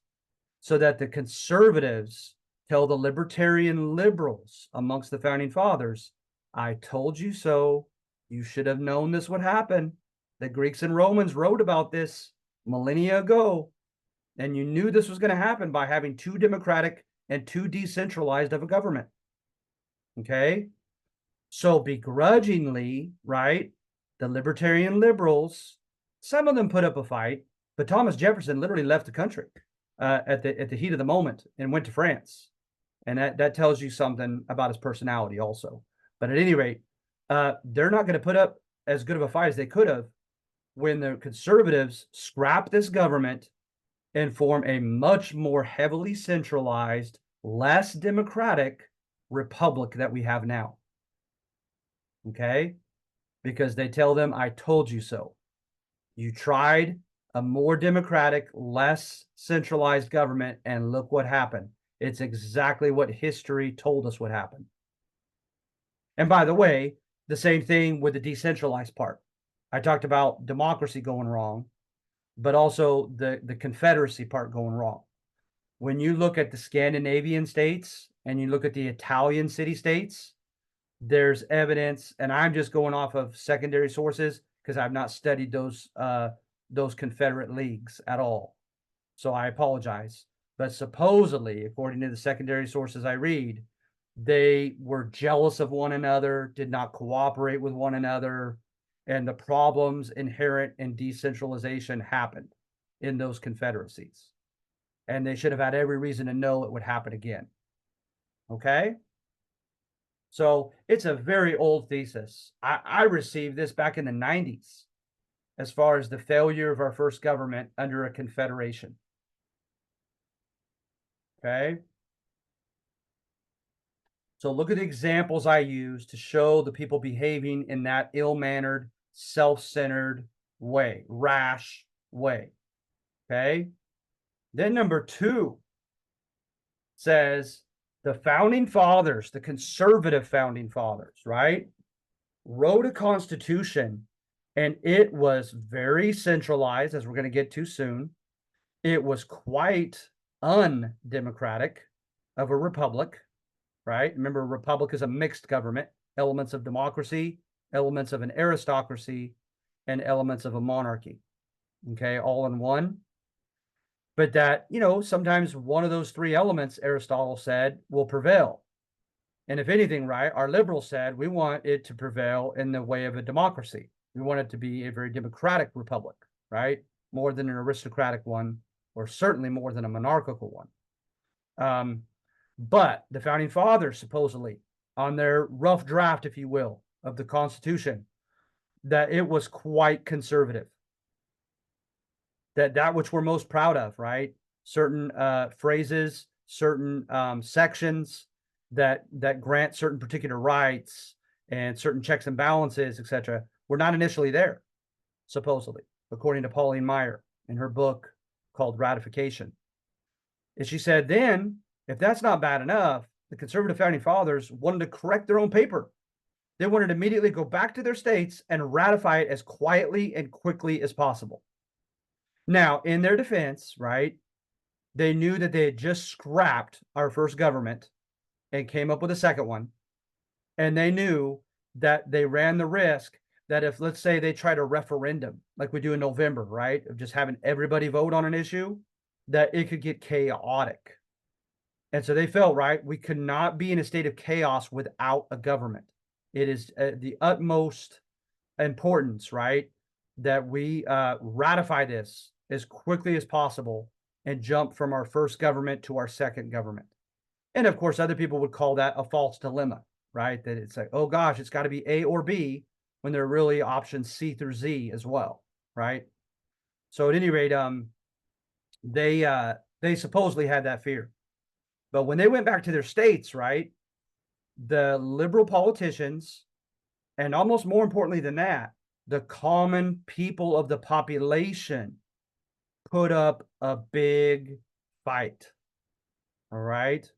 So that the conservatives tell the libertarian liberals amongst the founding fathers, I told you so. You should have known this would happen. The Greeks and Romans wrote about this millennia ago, and you knew this was going to happen by having too democratic and too decentralized of a government. Okay? So begrudgingly, right, the libertarian liberals, some of them put up a fight, but Thomas Jefferson literally left the country at the heat of the moment and went to France. And that tells you something about his personality also. But at any rate, they're not going to put up as good of a fight as they could have when the conservatives scrap this government and form a much more heavily centralized, less democratic republic that we have now. Okay? Because they tell them, I told you so. You tried a more democratic, less centralized government, and look what happened. It's exactly what history told us would happen. And by the way, the same thing with the decentralized part. I talked about democracy going wrong, but also the Confederacy part going wrong. When you look at the Scandinavian states and you look at the Italian city states, there's evidence, and I'm just going off of secondary sources because I've not studied those Confederate leagues at all. So I apologize. But supposedly, according to the secondary sources I read, they were jealous of one another, did not cooperate with one another, and the problems inherent in decentralization happened in those confederacies. And they should have had every reason to know it would happen again. Okay? So it's a very old thesis. I received this back in the 90s as far as the failure of our first government under a confederation. Okay? So look at the examples I use to show the people behaving in that ill-mannered, self-centered way, rash way. Okay? Then number 2 says the founding fathers, the conservative founding fathers, right, wrote a constitution, and it was very centralized, as we're going to get to soon. It was quite undemocratic of a republic, right? Remember, a republic is a mixed government, elements of democracy, elements of an aristocracy, and elements of a monarchy. Okay, all in one. But that, sometimes one of those 3 elements, Aristotle said, will prevail. And if anything, right, our liberals said we want it to prevail in the way of a democracy. We want it to be a very democratic republic, right? More than an aristocratic one, or certainly more than a monarchical one. But the founding fathers, supposedly, on their rough draft, if you will, of the Constitution, that it was quite conservative. That which we're most proud of, right? Certain phrases, certain sections that grant certain particular rights and certain checks and balances, etc., were not initially there, supposedly, according to Pauline Maier in her book called Ratification. And she said, then, if that's not bad enough, the conservative founding fathers wanted to correct their own paper. They wanted to immediately go back to their states and ratify it as quietly and quickly as possible. Now, in their defense, right, they knew that they had just scrapped our first government and came up with a second one. And they knew that they ran the risk that if, let's say, they tried a referendum, like we do in November, right, of just having everybody vote on an issue, that it could get chaotic. And so they felt, right, we could not be in a state of chaos without a government. It is the utmost importance, right, that we ratify this as quickly as possible and jump from our first government to our second government. And of course, other people would call that a false dilemma, right? That it's like, oh gosh, it's got to be A or B, when there are really options C through Z as well, right? So at any rate, they supposedly had that fear. But when they went back to their states, right, the liberal politicians, and almost more importantly than that, the common people of the population put up a big fight. All right.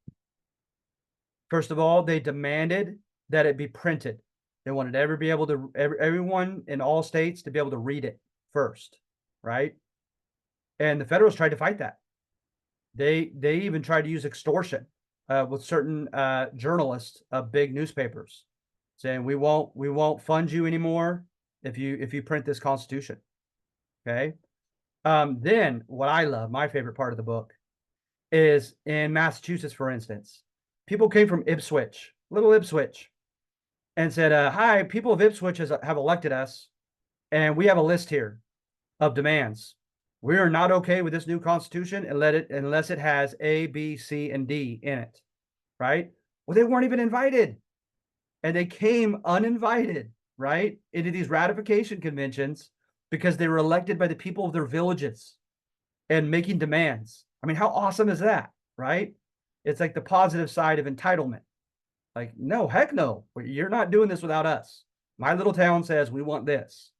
First of all, they demanded that it be printed. They wanted everyone in all states to be able to read it first, right? And the Federalists tried to fight that. They even tried to use extortion with certain journalists of big newspapers, saying we won't fund you anymore if you print this Constitution. Okay. Then what I love, my favorite part of the book, is in Massachusetts, for instance, people came from Ipswich, little Ipswich, and said, hi, people of Ipswich have elected us, and we have a list here of demands. We are not okay with this new Constitution unless it has A, B, C, and D in it, right? Well, they weren't even invited, and they came uninvited, right, into these ratification conventions because they were elected by the people of their villages and making demands. I mean, how awesome is that, right? It's like the positive side of entitlement. Like, no, heck no, you're not doing this without us. My little town says we want this.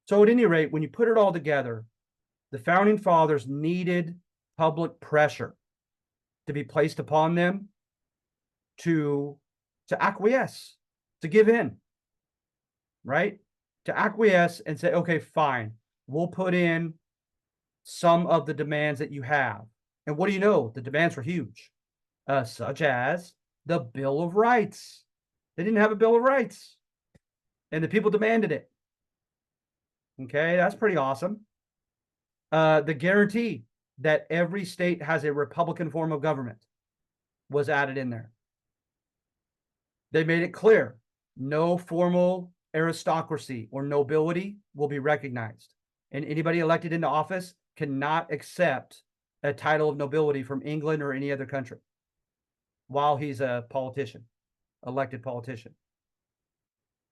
So at any rate, when you put it all together, the founding fathers needed public pressure to be placed upon them to acquiesce, to give in, right? to acquiesce and say, okay, fine, we'll put in some of the demands that you have. And what do you know? The demands were huge, such as the Bill of Rights. They didn't have a Bill of Rights, and the people demanded it. Okay, that's pretty awesome. The guarantee that every state has a Republican form of government was added in there. They made it clear no formal aristocracy or nobility will be recognized, and anybody elected into office cannot accept a title of nobility from England or any other country while he's a politician, elected politician.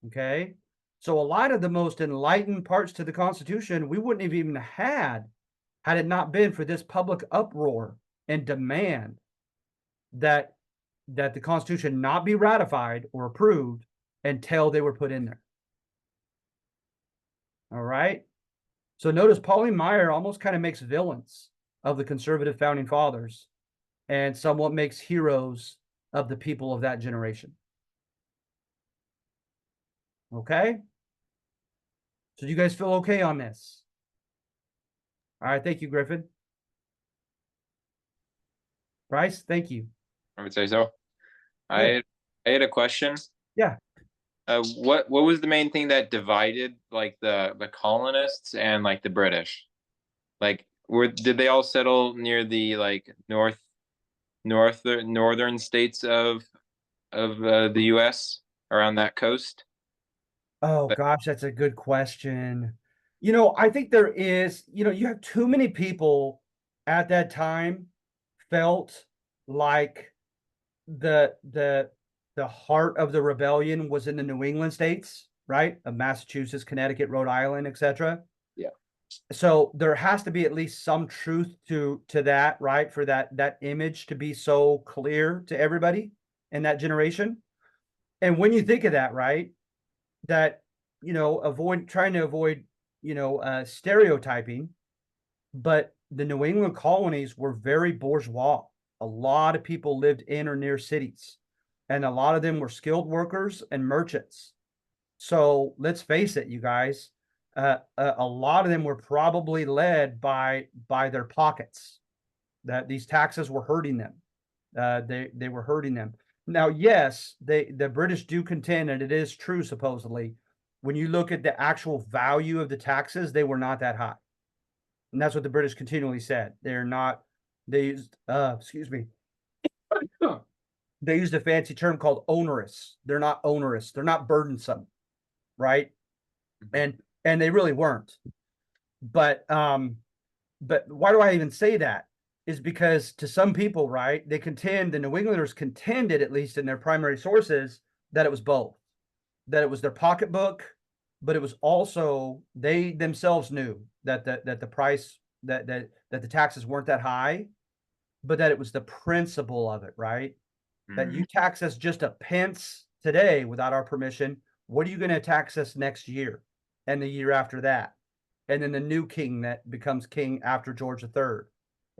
Okay, so a lot of the most enlightened parts to the Constitution we wouldn't have even had it not been for this public uproar and demand that the Constitution not be ratified or approved until they were put in there. All right. So notice Pauline Maier almost kind of makes villains of the conservative founding fathers and somewhat makes heroes of the people of that generation. Okay. So do you guys feel okay on this? All right. Thank you, Griffin. Bryce, thank you. I would say so. Yeah. I had a question. Yeah. What was the main thing that divided like the colonists and like the British? Like, did they all settle near the like northern states of the U.S. around that coast? Oh gosh, that's a good question. You know, I think there is, you know, you have too many people at that time felt like the heart of the rebellion was in the New England states, right? Of Massachusetts, Connecticut, Rhode Island, etc. Yeah. So there has to be at least some truth to that, right? For that image to be so clear to everybody in that generation. And when you think of that, right, that, you know, trying to avoid, you know, stereotyping, but the New England colonies were very bourgeois. A lot of people lived in or near cities, and a lot of them were skilled workers and merchants. So let's face it, you guys, a lot of them were probably led by their pockets. That these taxes were hurting them. They were hurting them. Now, yes, the British do contend, and it is true supposedly, when you look at the actual value of the taxes, they were not that high. And that's what the British continually said. They're not, they used, excuse me, they used a fancy term called onerous. They're not onerous. They're not burdensome, right? And they really weren't. But why do I even say that? Is because to some people, right, they contend, the New Englanders contended, at least in their primary sources, that it was both. That it was their pocketbook, but it was also, they themselves knew that the price, that the taxes weren't that high, but that it was the principle of it, right? That you tax us just a pence today without our permission, what are you going to tax us next year and the year after that? And then the new king that becomes king after George III,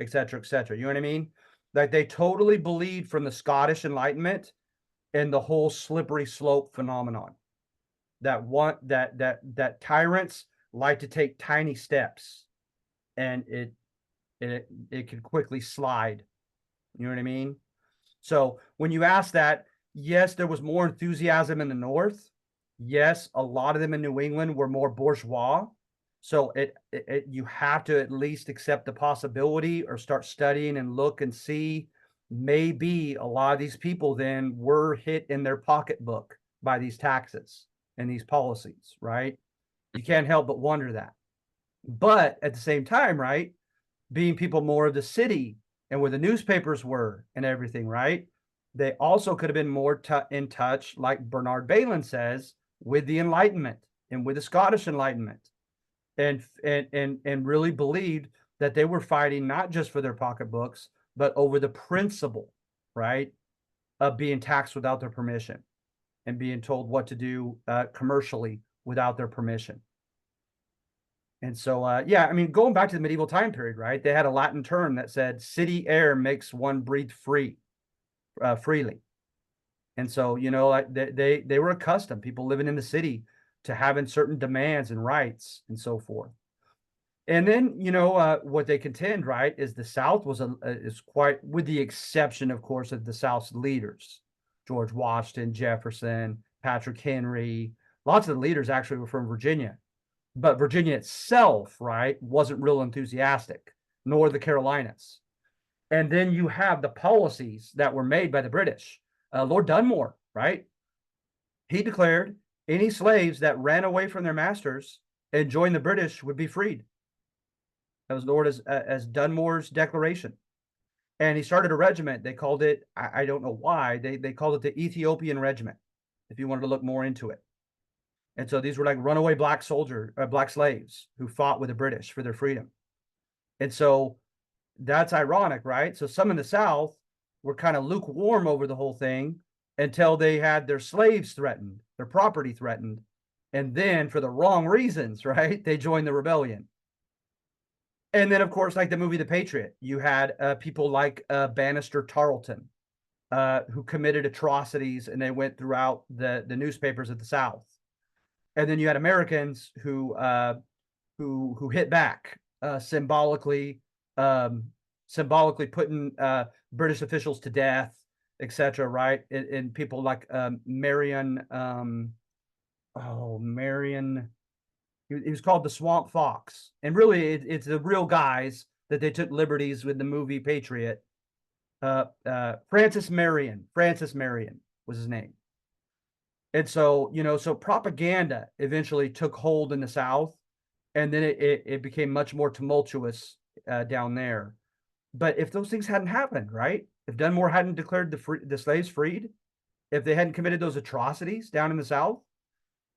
et cetera, et cetera. You know what I mean? Like they totally believed from the Scottish Enlightenment and the whole slippery slope phenomenon. That tyrants like to take tiny steps, and it can quickly slide. You know what I mean? So when you ask that, yes, there was more enthusiasm in the North. Yes, a lot of them in New England were more bourgeois. So you have to at least accept the possibility or start studying and look and see, maybe a lot of these people then were hit in their pocketbook by these taxes and these policies, right? You can't help but wonder that. But at the same time, right, being people more of the city and where the newspapers were and everything, right? They also could have been more in touch, like Bernard Bailyn says, with the Enlightenment and with the Scottish Enlightenment, and really believed that they were fighting not just for their pocketbooks, but over the principle, right, of being taxed without their permission and being told what to do commercially without their permission. And so, yeah, I mean, going back to the medieval time period, right? They had a Latin term that said, "City air makes one breathe freely." And so, you know, they were accustomed, people living in the city, to having certain demands and rights and so forth. And then, what they contend, right, is the South is quite, with the exception, of course, of the South's leaders, George Washington, Jefferson, Patrick Henry. Lots of the leaders actually were from Virginia, but Virginia itself, right, wasn't real enthusiastic, nor the Carolinas. And then you have the policies that were made by the British. Lord Dunmore, right? He declared any slaves that ran away from their masters and joined the British would be freed. That was Lord as Dunmore's declaration. And he started a regiment. They called it, I don't know why, they called it the Ethiopian Regiment, if you wanted to look more into it. And so these were like runaway black slaves who fought with the British for their freedom. And so that's ironic, right? So some in the South were kind of lukewarm over the whole thing until they had their slaves threatened, their property threatened. And then for the wrong reasons, right, they joined the rebellion. And then, of course, like the movie The Patriot, you had people like Bannister Tarleton, who committed atrocities, and they went throughout the newspapers of the South. And then you had Americans who hit back, symbolically putting British officials to death, etc. Right? And people like Marion. He was called the Swamp Fox, and really, it's the real guys that they took liberties with the movie Patriot. Francis Marion was his name. And so, so propaganda eventually took hold in the South, and then it became much more tumultuous down there. But if those things hadn't happened, right? If Dunmore hadn't declared the slaves freed, if they hadn't committed those atrocities down in the South,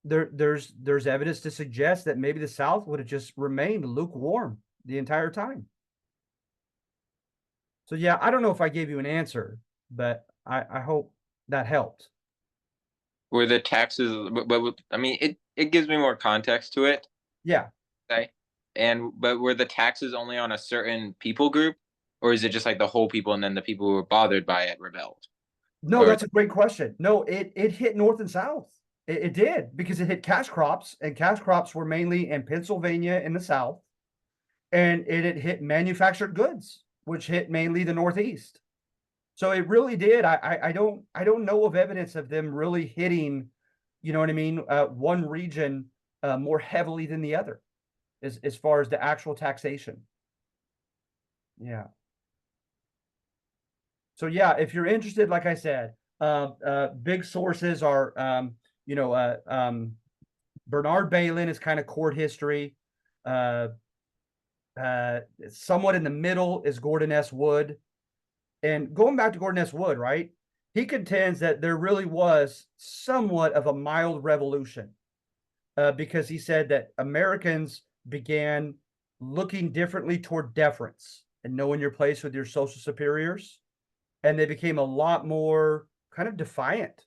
there's evidence to suggest that maybe the South would have just remained lukewarm the entire time. So yeah, I don't know if I gave you an answer, but I hope that helped. Were the taxes, but I mean, it gives me more context to it. Yeah. Okay. But were the taxes only on a certain people group, or is it just like the whole people, and then the people who were bothered by it rebelled? No, that's a great question. No, it hit North and South. It did, because it hit cash crops, and cash crops were mainly in Pennsylvania in the South, and it hit manufactured goods, which hit mainly the Northeast. So it really did. I don't know of evidence of them really hitting, you know what I mean, one region more heavily than the other, as far as the actual taxation. Yeah. So yeah, if you're interested, like I said, big sources are, Bernard Bailyn is kind of court history. Somewhat in the middle is Gordon S. Wood. And going back to Gordon S. Wood, right? He contends that there really was somewhat of a mild revolution, because he said that Americans began looking differently toward deference and knowing your place with your social superiors. And they became a lot more kind of defiant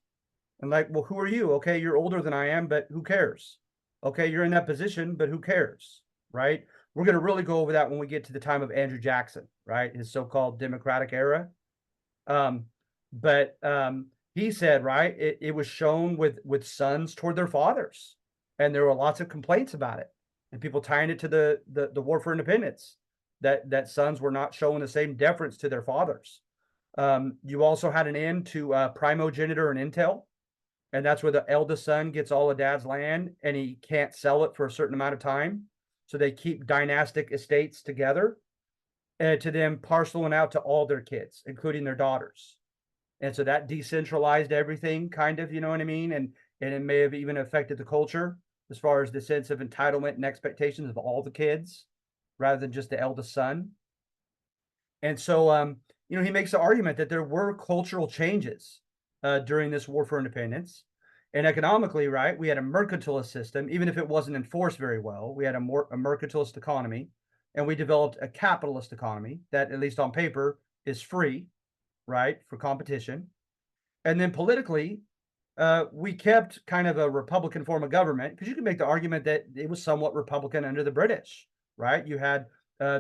and like, well, who are you? Okay, you're older than I am, but who cares? Okay, you're in that position, but who cares? Right? We're going to really go over that when we get to the time of Andrew Jackson, right? His so-called Democratic era. But he said, right, it was shown with sons toward their fathers, and there were lots of complaints about it, and people tying it to the War for Independence, that sons were not showing the same deference to their fathers. You also had an end to primogeniture and intel, and that's where the eldest son gets all of dad's land, and he can't sell it for a certain amount of time. So they keep dynastic estates together, and to them parceling out to all their kids, including their daughters. And so that decentralized everything, kind of, you know what I mean? And it may have even affected the culture as far as the sense of entitlement and expectations of all the kids, rather than just the eldest son. And so, he makes the argument that there were cultural changes during this War for Independence. And economically, right, we had a mercantilist system, even if it wasn't enforced very well. We had a mercantilist economy, and we developed a capitalist economy that, at least on paper, is free, right, for competition. And then politically, we kept kind of a Republican form of government, because you can make the argument that it was somewhat Republican under the British, right? You had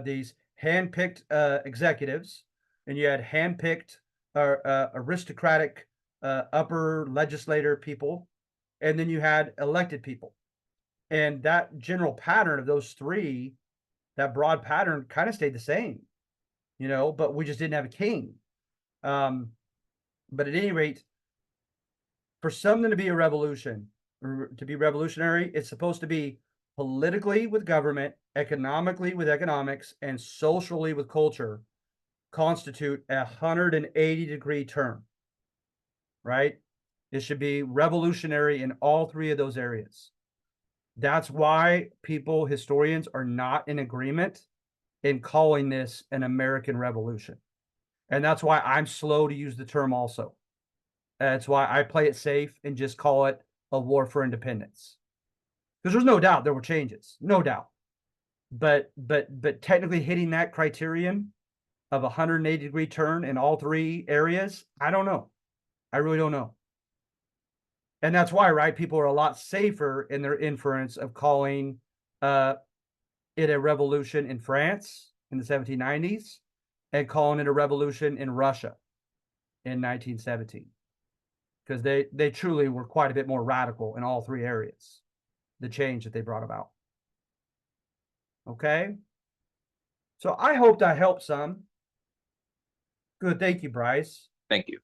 these hand-picked executives, and you had hand-picked aristocratic upper legislator people, and then you had elected people. And that general pattern of those three, that broad pattern kind of stayed the same, but we just didn't have a king. But at any rate, for something to be a revolution, or to be revolutionary, it's supposed to be politically with government, economically with economics, and socially with culture constitute a 180-degree turn, right? It should be revolutionary in all three of those areas. That's why historians are not in agreement in calling this an American Revolution. And that's why I'm slow to use the term also. That's why I play it safe and just call it a war for independence. Because there's no doubt there were changes, no doubt. But technically hitting that criterion of a 180-degree turn in all three areas, I don't know. I really don't know. And that's why, right, people are a lot safer in their inference of calling it a revolution in France in the 1790s and calling it a revolution in Russia in 1917. Because they truly were quite a bit more radical in all three areas, the change that they brought about. Okay? So I hope I helped some. Good. Thank you, Bryce. Thank you.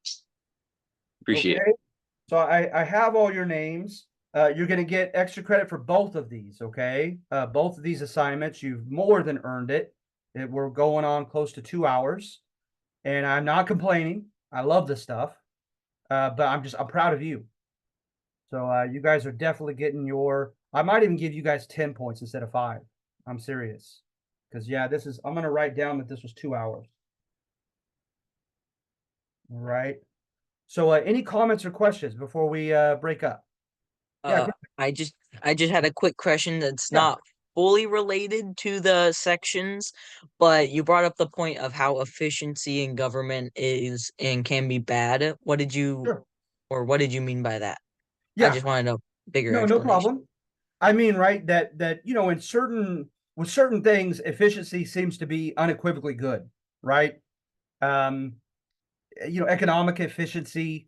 Appreciate Okay? it. So I have all your names. You're going to get extra credit for both of these, okay? Both of these assignments, you've more than earned it. We're going on close to 2 hours, and I'm not complaining. I love this stuff, but I'm proud of you. So you guys are definitely getting I might even give you guys 10 points instead of 5. I'm serious. Because, yeah, I'm going to write down that this was 2 hours. All right. So any comments or questions before we break up? Yeah, I just had a quick question that's Yeah. not fully related to the sections, but you brought up the point of how efficiency in government is and can be bad. What did you Sure. or what did you mean by that? I Yeah. just wanted a bigger No explanation. problem. I mean, right, that with certain things, efficiency seems to be unequivocally good, right? Economic efficiency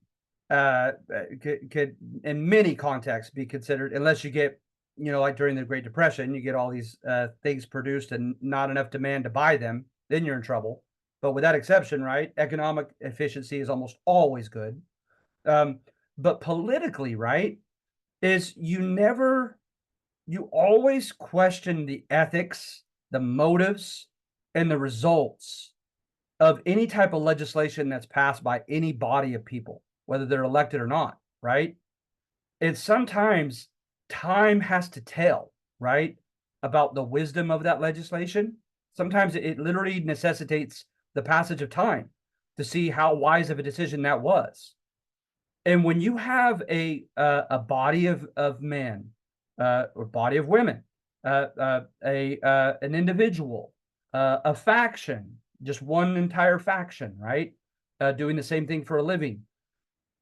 could in many contexts be considered, unless you get, like during the Great Depression, you get all these things produced and not enough demand to buy them, then you're in trouble. But with that exception, right, economic efficiency is almost always good. But politically, right, is you always question the ethics, the motives, and the results of any type of legislation that's passed by any body of people, whether they're elected or not, right? And sometimes time has to tell, right, about the wisdom of that legislation. Sometimes it literally necessitates the passage of time to see how wise of a decision that was. And when you have a body of men or body of women, an individual, a faction, just one entire faction, right, doing the same thing for a living,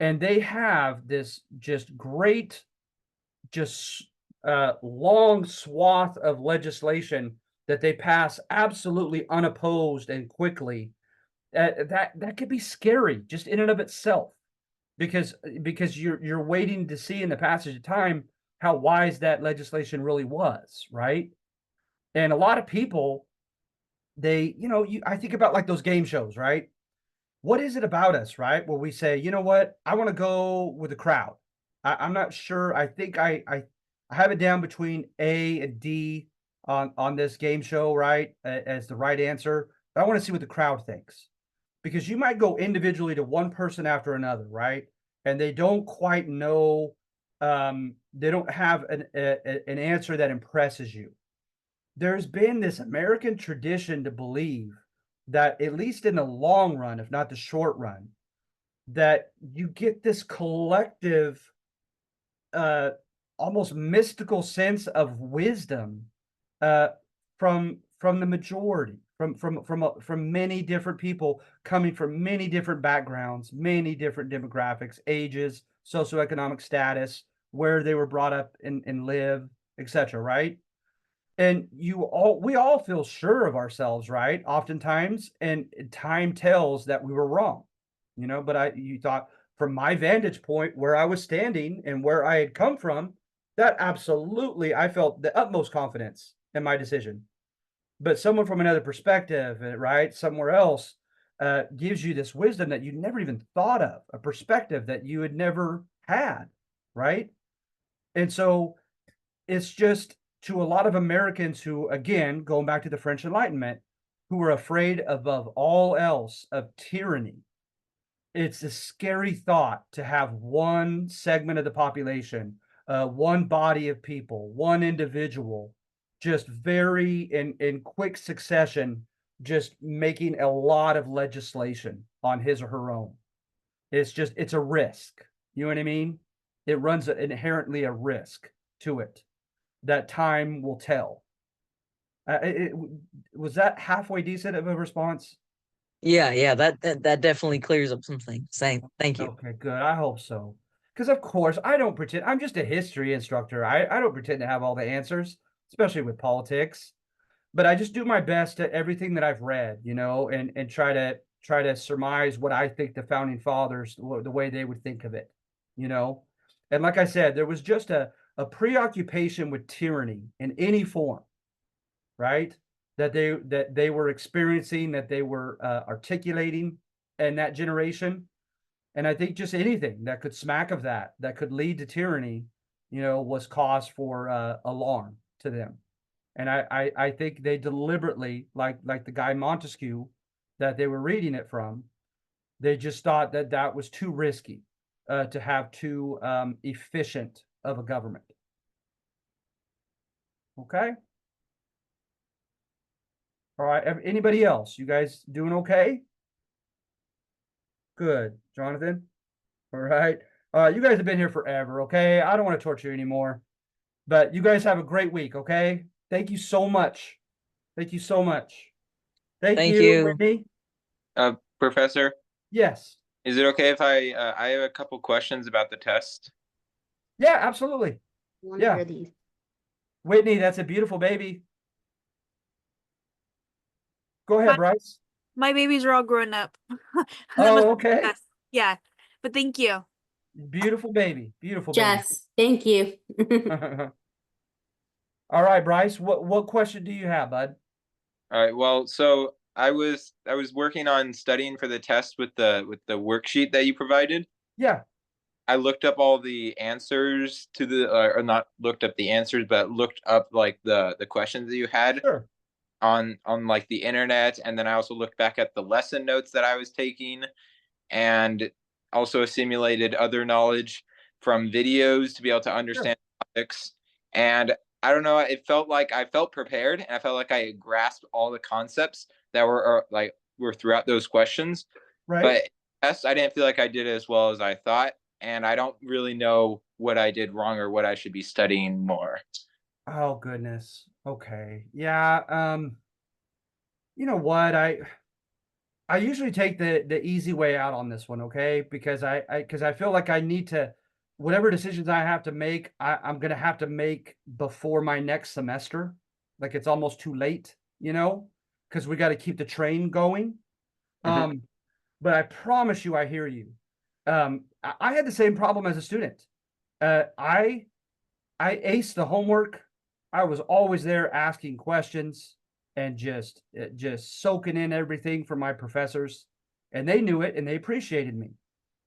and they have this just great, long swath of legislation that they pass absolutely unopposed and quickly. That could be scary just in and of itself, because you're waiting to see in the passage of time how wise that legislation really was, right? And a lot of people, I think about like those game shows, right? What is it about us, right? Where we say, you know what, I want to go with the crowd. I'm not sure. I think I have it down between A and D on this game show, right, as the right answer. But I want to see what the crowd thinks, because you might go individually to one person after another, right? And they don't quite know, they don't have an answer that impresses you. There's been this American tradition to believe that, at least in the long run, if not the short run, that you get this collective, almost mystical sense of wisdom from the majority, from many different people coming from many different backgrounds, many different demographics, ages, socioeconomic status, where they were brought up and live, etc. Right? And we all feel sure of ourselves, right? Oftentimes, and time tells that we were wrong, But you thought, from my vantage point, where I was standing and where I had come from, That absolutely, I felt the utmost confidence in my decision. But someone from another perspective, right, somewhere else, gives you this wisdom that you never even thought of, a perspective that you had never had, right? And so it's just to a lot of Americans who, again, going back to the French Enlightenment, who are afraid above all else of tyranny. It's a scary thought to have one segment of the population, one body of people, one individual, just very in quick succession, just making a lot of legislation on his or her own. It's a risk. You know what I mean? It runs inherently a risk to it that time will tell. Was that halfway decent of a response? Yeah, that definitely clears up some things. Thank you. Okay, good. I hope so. Because of course, I don't pretend. I'm just a history instructor. I don't pretend to have all the answers, especially with politics. But I just do my best at everything that I've read, and try to surmise what I think the founding fathers the way they would think of it, you know. And like I said, there was just a preoccupation with tyranny in any form, right? That they were experiencing, that they were articulating in that generation. And I think just anything that could smack of that could lead to tyranny, was cause for alarm to them. And I think they deliberately, like the guy Montesquieu that they were reading it from, they just thought that was too risky to have too efficient of a government. Okay. All right. Anybody else? You guys doing okay? Good, Jonathan. All right. You guys have been here forever, okay? I don't want to torture you anymore. But you guys have a great week, okay? Thank you so much. Thank you so much. Thank Thank you, you. Whitney. Professor, Yes. is it okay if I have a couple questions about the test? Yeah, absolutely. Want Yeah. to hear these? Whitney, that's a beautiful baby. Go ahead, Bryce. My babies are all grown up. Oh, okay. Yes. Yeah. But thank you. Beautiful baby. Beautiful Jess, thank you. baby. All right, Bryce. What question do you have, bud? All right. Well, so I was working on studying for the test with the worksheet that you provided. Yeah. I looked up all the answers to the or not looked up the answers, but looked up like the questions that you had Sure. on like the internet, and then I also looked back at the lesson notes that I was taking, and also simulated other knowledge from videos to be able to understand topics. And I don't know, it felt like I felt prepared, and I felt like I grasped all the concepts that were throughout those questions. Right. But yes, I didn't feel like I did as well as I thought, and I don't really know what I did wrong or what I should be studying more. Oh goodness. Okay. Yeah. You know what? I usually take the easy way out on this one, okay? Because I feel like I need to, whatever decisions I have to make, I'm gonna have to make before my next semester. Like it's almost too late, because we got to keep the train going. Mhm. But I promise you, I hear you. I had the same problem as a student. I aced the homework. I was always there asking questions and just soaking in everything from my professors, and they knew it and they appreciated me.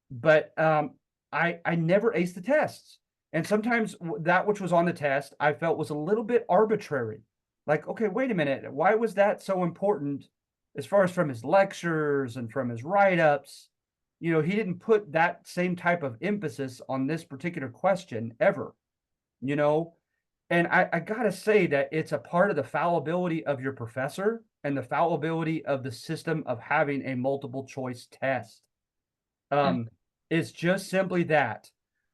But I never aced the tests, and sometimes that which was on the test I felt was a little bit arbitrary. Like, okay, wait a minute, why was that so important? As far as from his lectures and from his write-ups, he didn't put that same type of emphasis on this particular question ever, you know and I gotta say that it's a part of the fallibility of your professor and the fallibility of the system of having a multiple choice test. Um, it's just simply that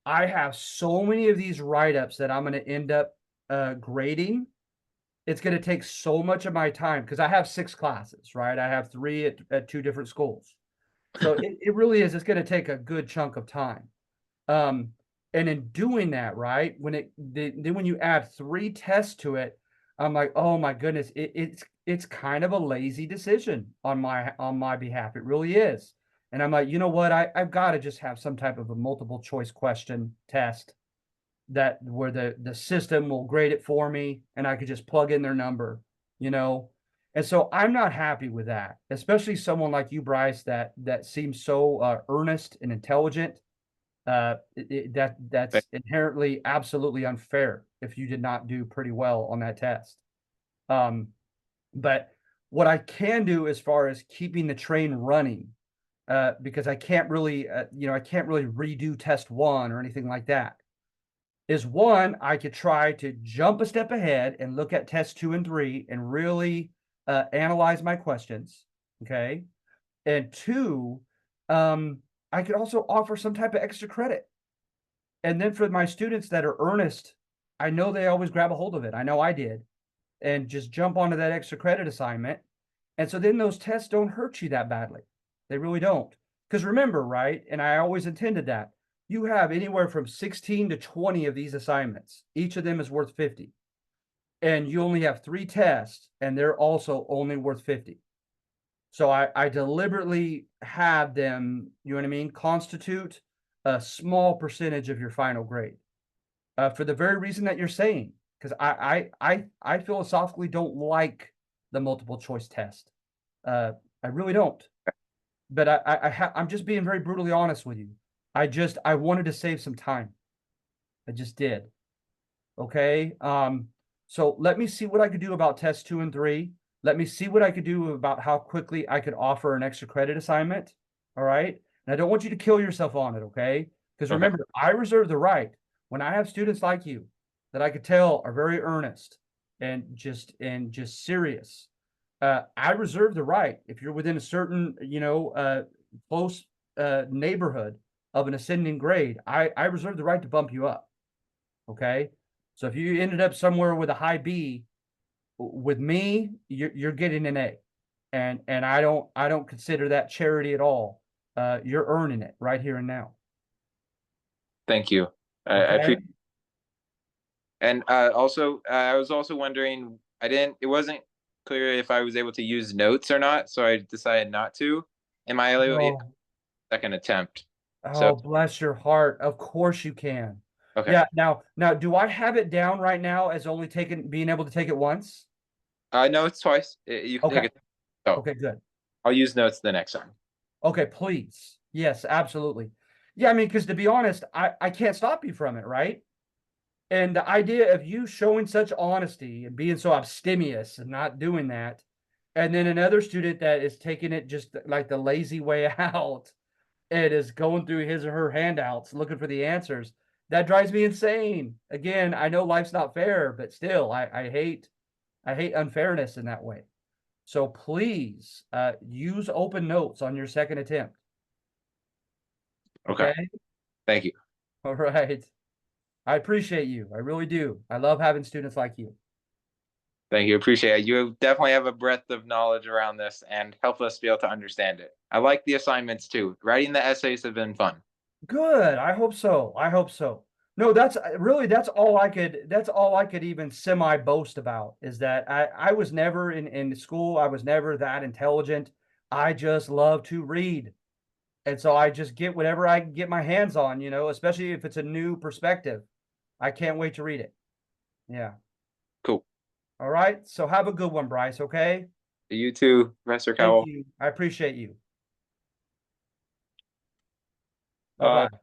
I have so many of these write-ups that I'm going to end up grading. It's going to take so much of my time because I have 6 classes, right? I have 3 at 2 different schools. So it really is, it's going to take a good chunk of time. And in doing that, right, then when you add 3 tests to it, I'm like, oh my goodness, it's kind of a lazy decision on my behalf. It really is. And I'm like, you know what? I've got to just have some type of a multiple choice question test. that where the system will grade it for me and I could just plug in their number, you know. And so I'm not happy with that, especially someone like you, Bryce, that seems so earnest and intelligent. That's inherently absolutely unfair if you did not do pretty well on that test. But what I can do as far as keeping the train running, because I can't really, I can't really redo test one or anything like that, is one, I could try to jump a step ahead and look at test 2 and 3 and really analyze my questions. Okay. And two, I could also offer some type of extra credit. And then for my students that are earnest, I know they always grab a hold of it. I know I did. And just jump onto that extra credit assignment. And so then those tests don't hurt you that badly. They really don't. Because remember, right? And I always intended that. You have anywhere from 16 to 20 of these assignments. Each of them is worth 50. And you only have 3 tests, and they're also only worth 50. So I deliberately had them, you know what I mean, constitute a small percentage of your final grade. For the very reason that you're saying, because I philosophically don't like the multiple choice test. I really don't. But I'm just being very brutally honest with you. I wanted to save some time. I just did. Okay. So let me see what I could do about test 2 and 3. Let me see what I could do about how quickly I could offer an extra credit assignment. All right. And I don't want you to kill yourself on it. Okay. Because remember, I reserve the right when I have students like you that I could tell are very earnest and just serious. I reserve the right, if you're within a certain, close neighborhood of an ascending grade, I reserve the right to bump you up. Okay. So if you ended up somewhere with a high B, with me, you're getting an A. And I don't consider that charity at all. You're earning it right here and now. Thank you. I Okay? appreciate. And also, I was also wondering, it wasn't clear if I was able to use notes or not, so I decided not to. Am I able to Oh, second attempt? oh, bless your heart. Of course you can. Okay. Yeah. Now, do I have it down right now as only being able to take it once? No, it's twice. You can take Okay. it. So Okay, good. I'll use notes the next time. Okay, please. Yes, absolutely. Yeah, I mean, because to be honest, I can't stop you from it, right? And the idea of you showing such honesty and being so abstemious and not doing that, and then another student that is taking it just like the lazy way out and is going through his or her handouts looking for the answers, that drives me insane. Again, I know life's not fair, but still, I hate unfairness in that way. So please use open notes on your second attempt. Okay. Okay. Thank you. All right. I appreciate you. I really do. I love having students like you. Thank you. Appreciate it. You definitely have a breadth of knowledge around this and help us be able to understand it. I like the assignments too. Writing the essays have been fun. Good. I hope so. I hope so. No, that's all I could even semi boast about is that I was never in school. I was never that intelligent. I just love to read. And so I just get whatever I can get my hands on, especially if it's a new perspective. I can't wait to read it. Yeah. Cool. All right. So have a good one, Bryce. Okay. You too, Professor Cowell. Thank you. I appreciate you. Uh, Bye-bye.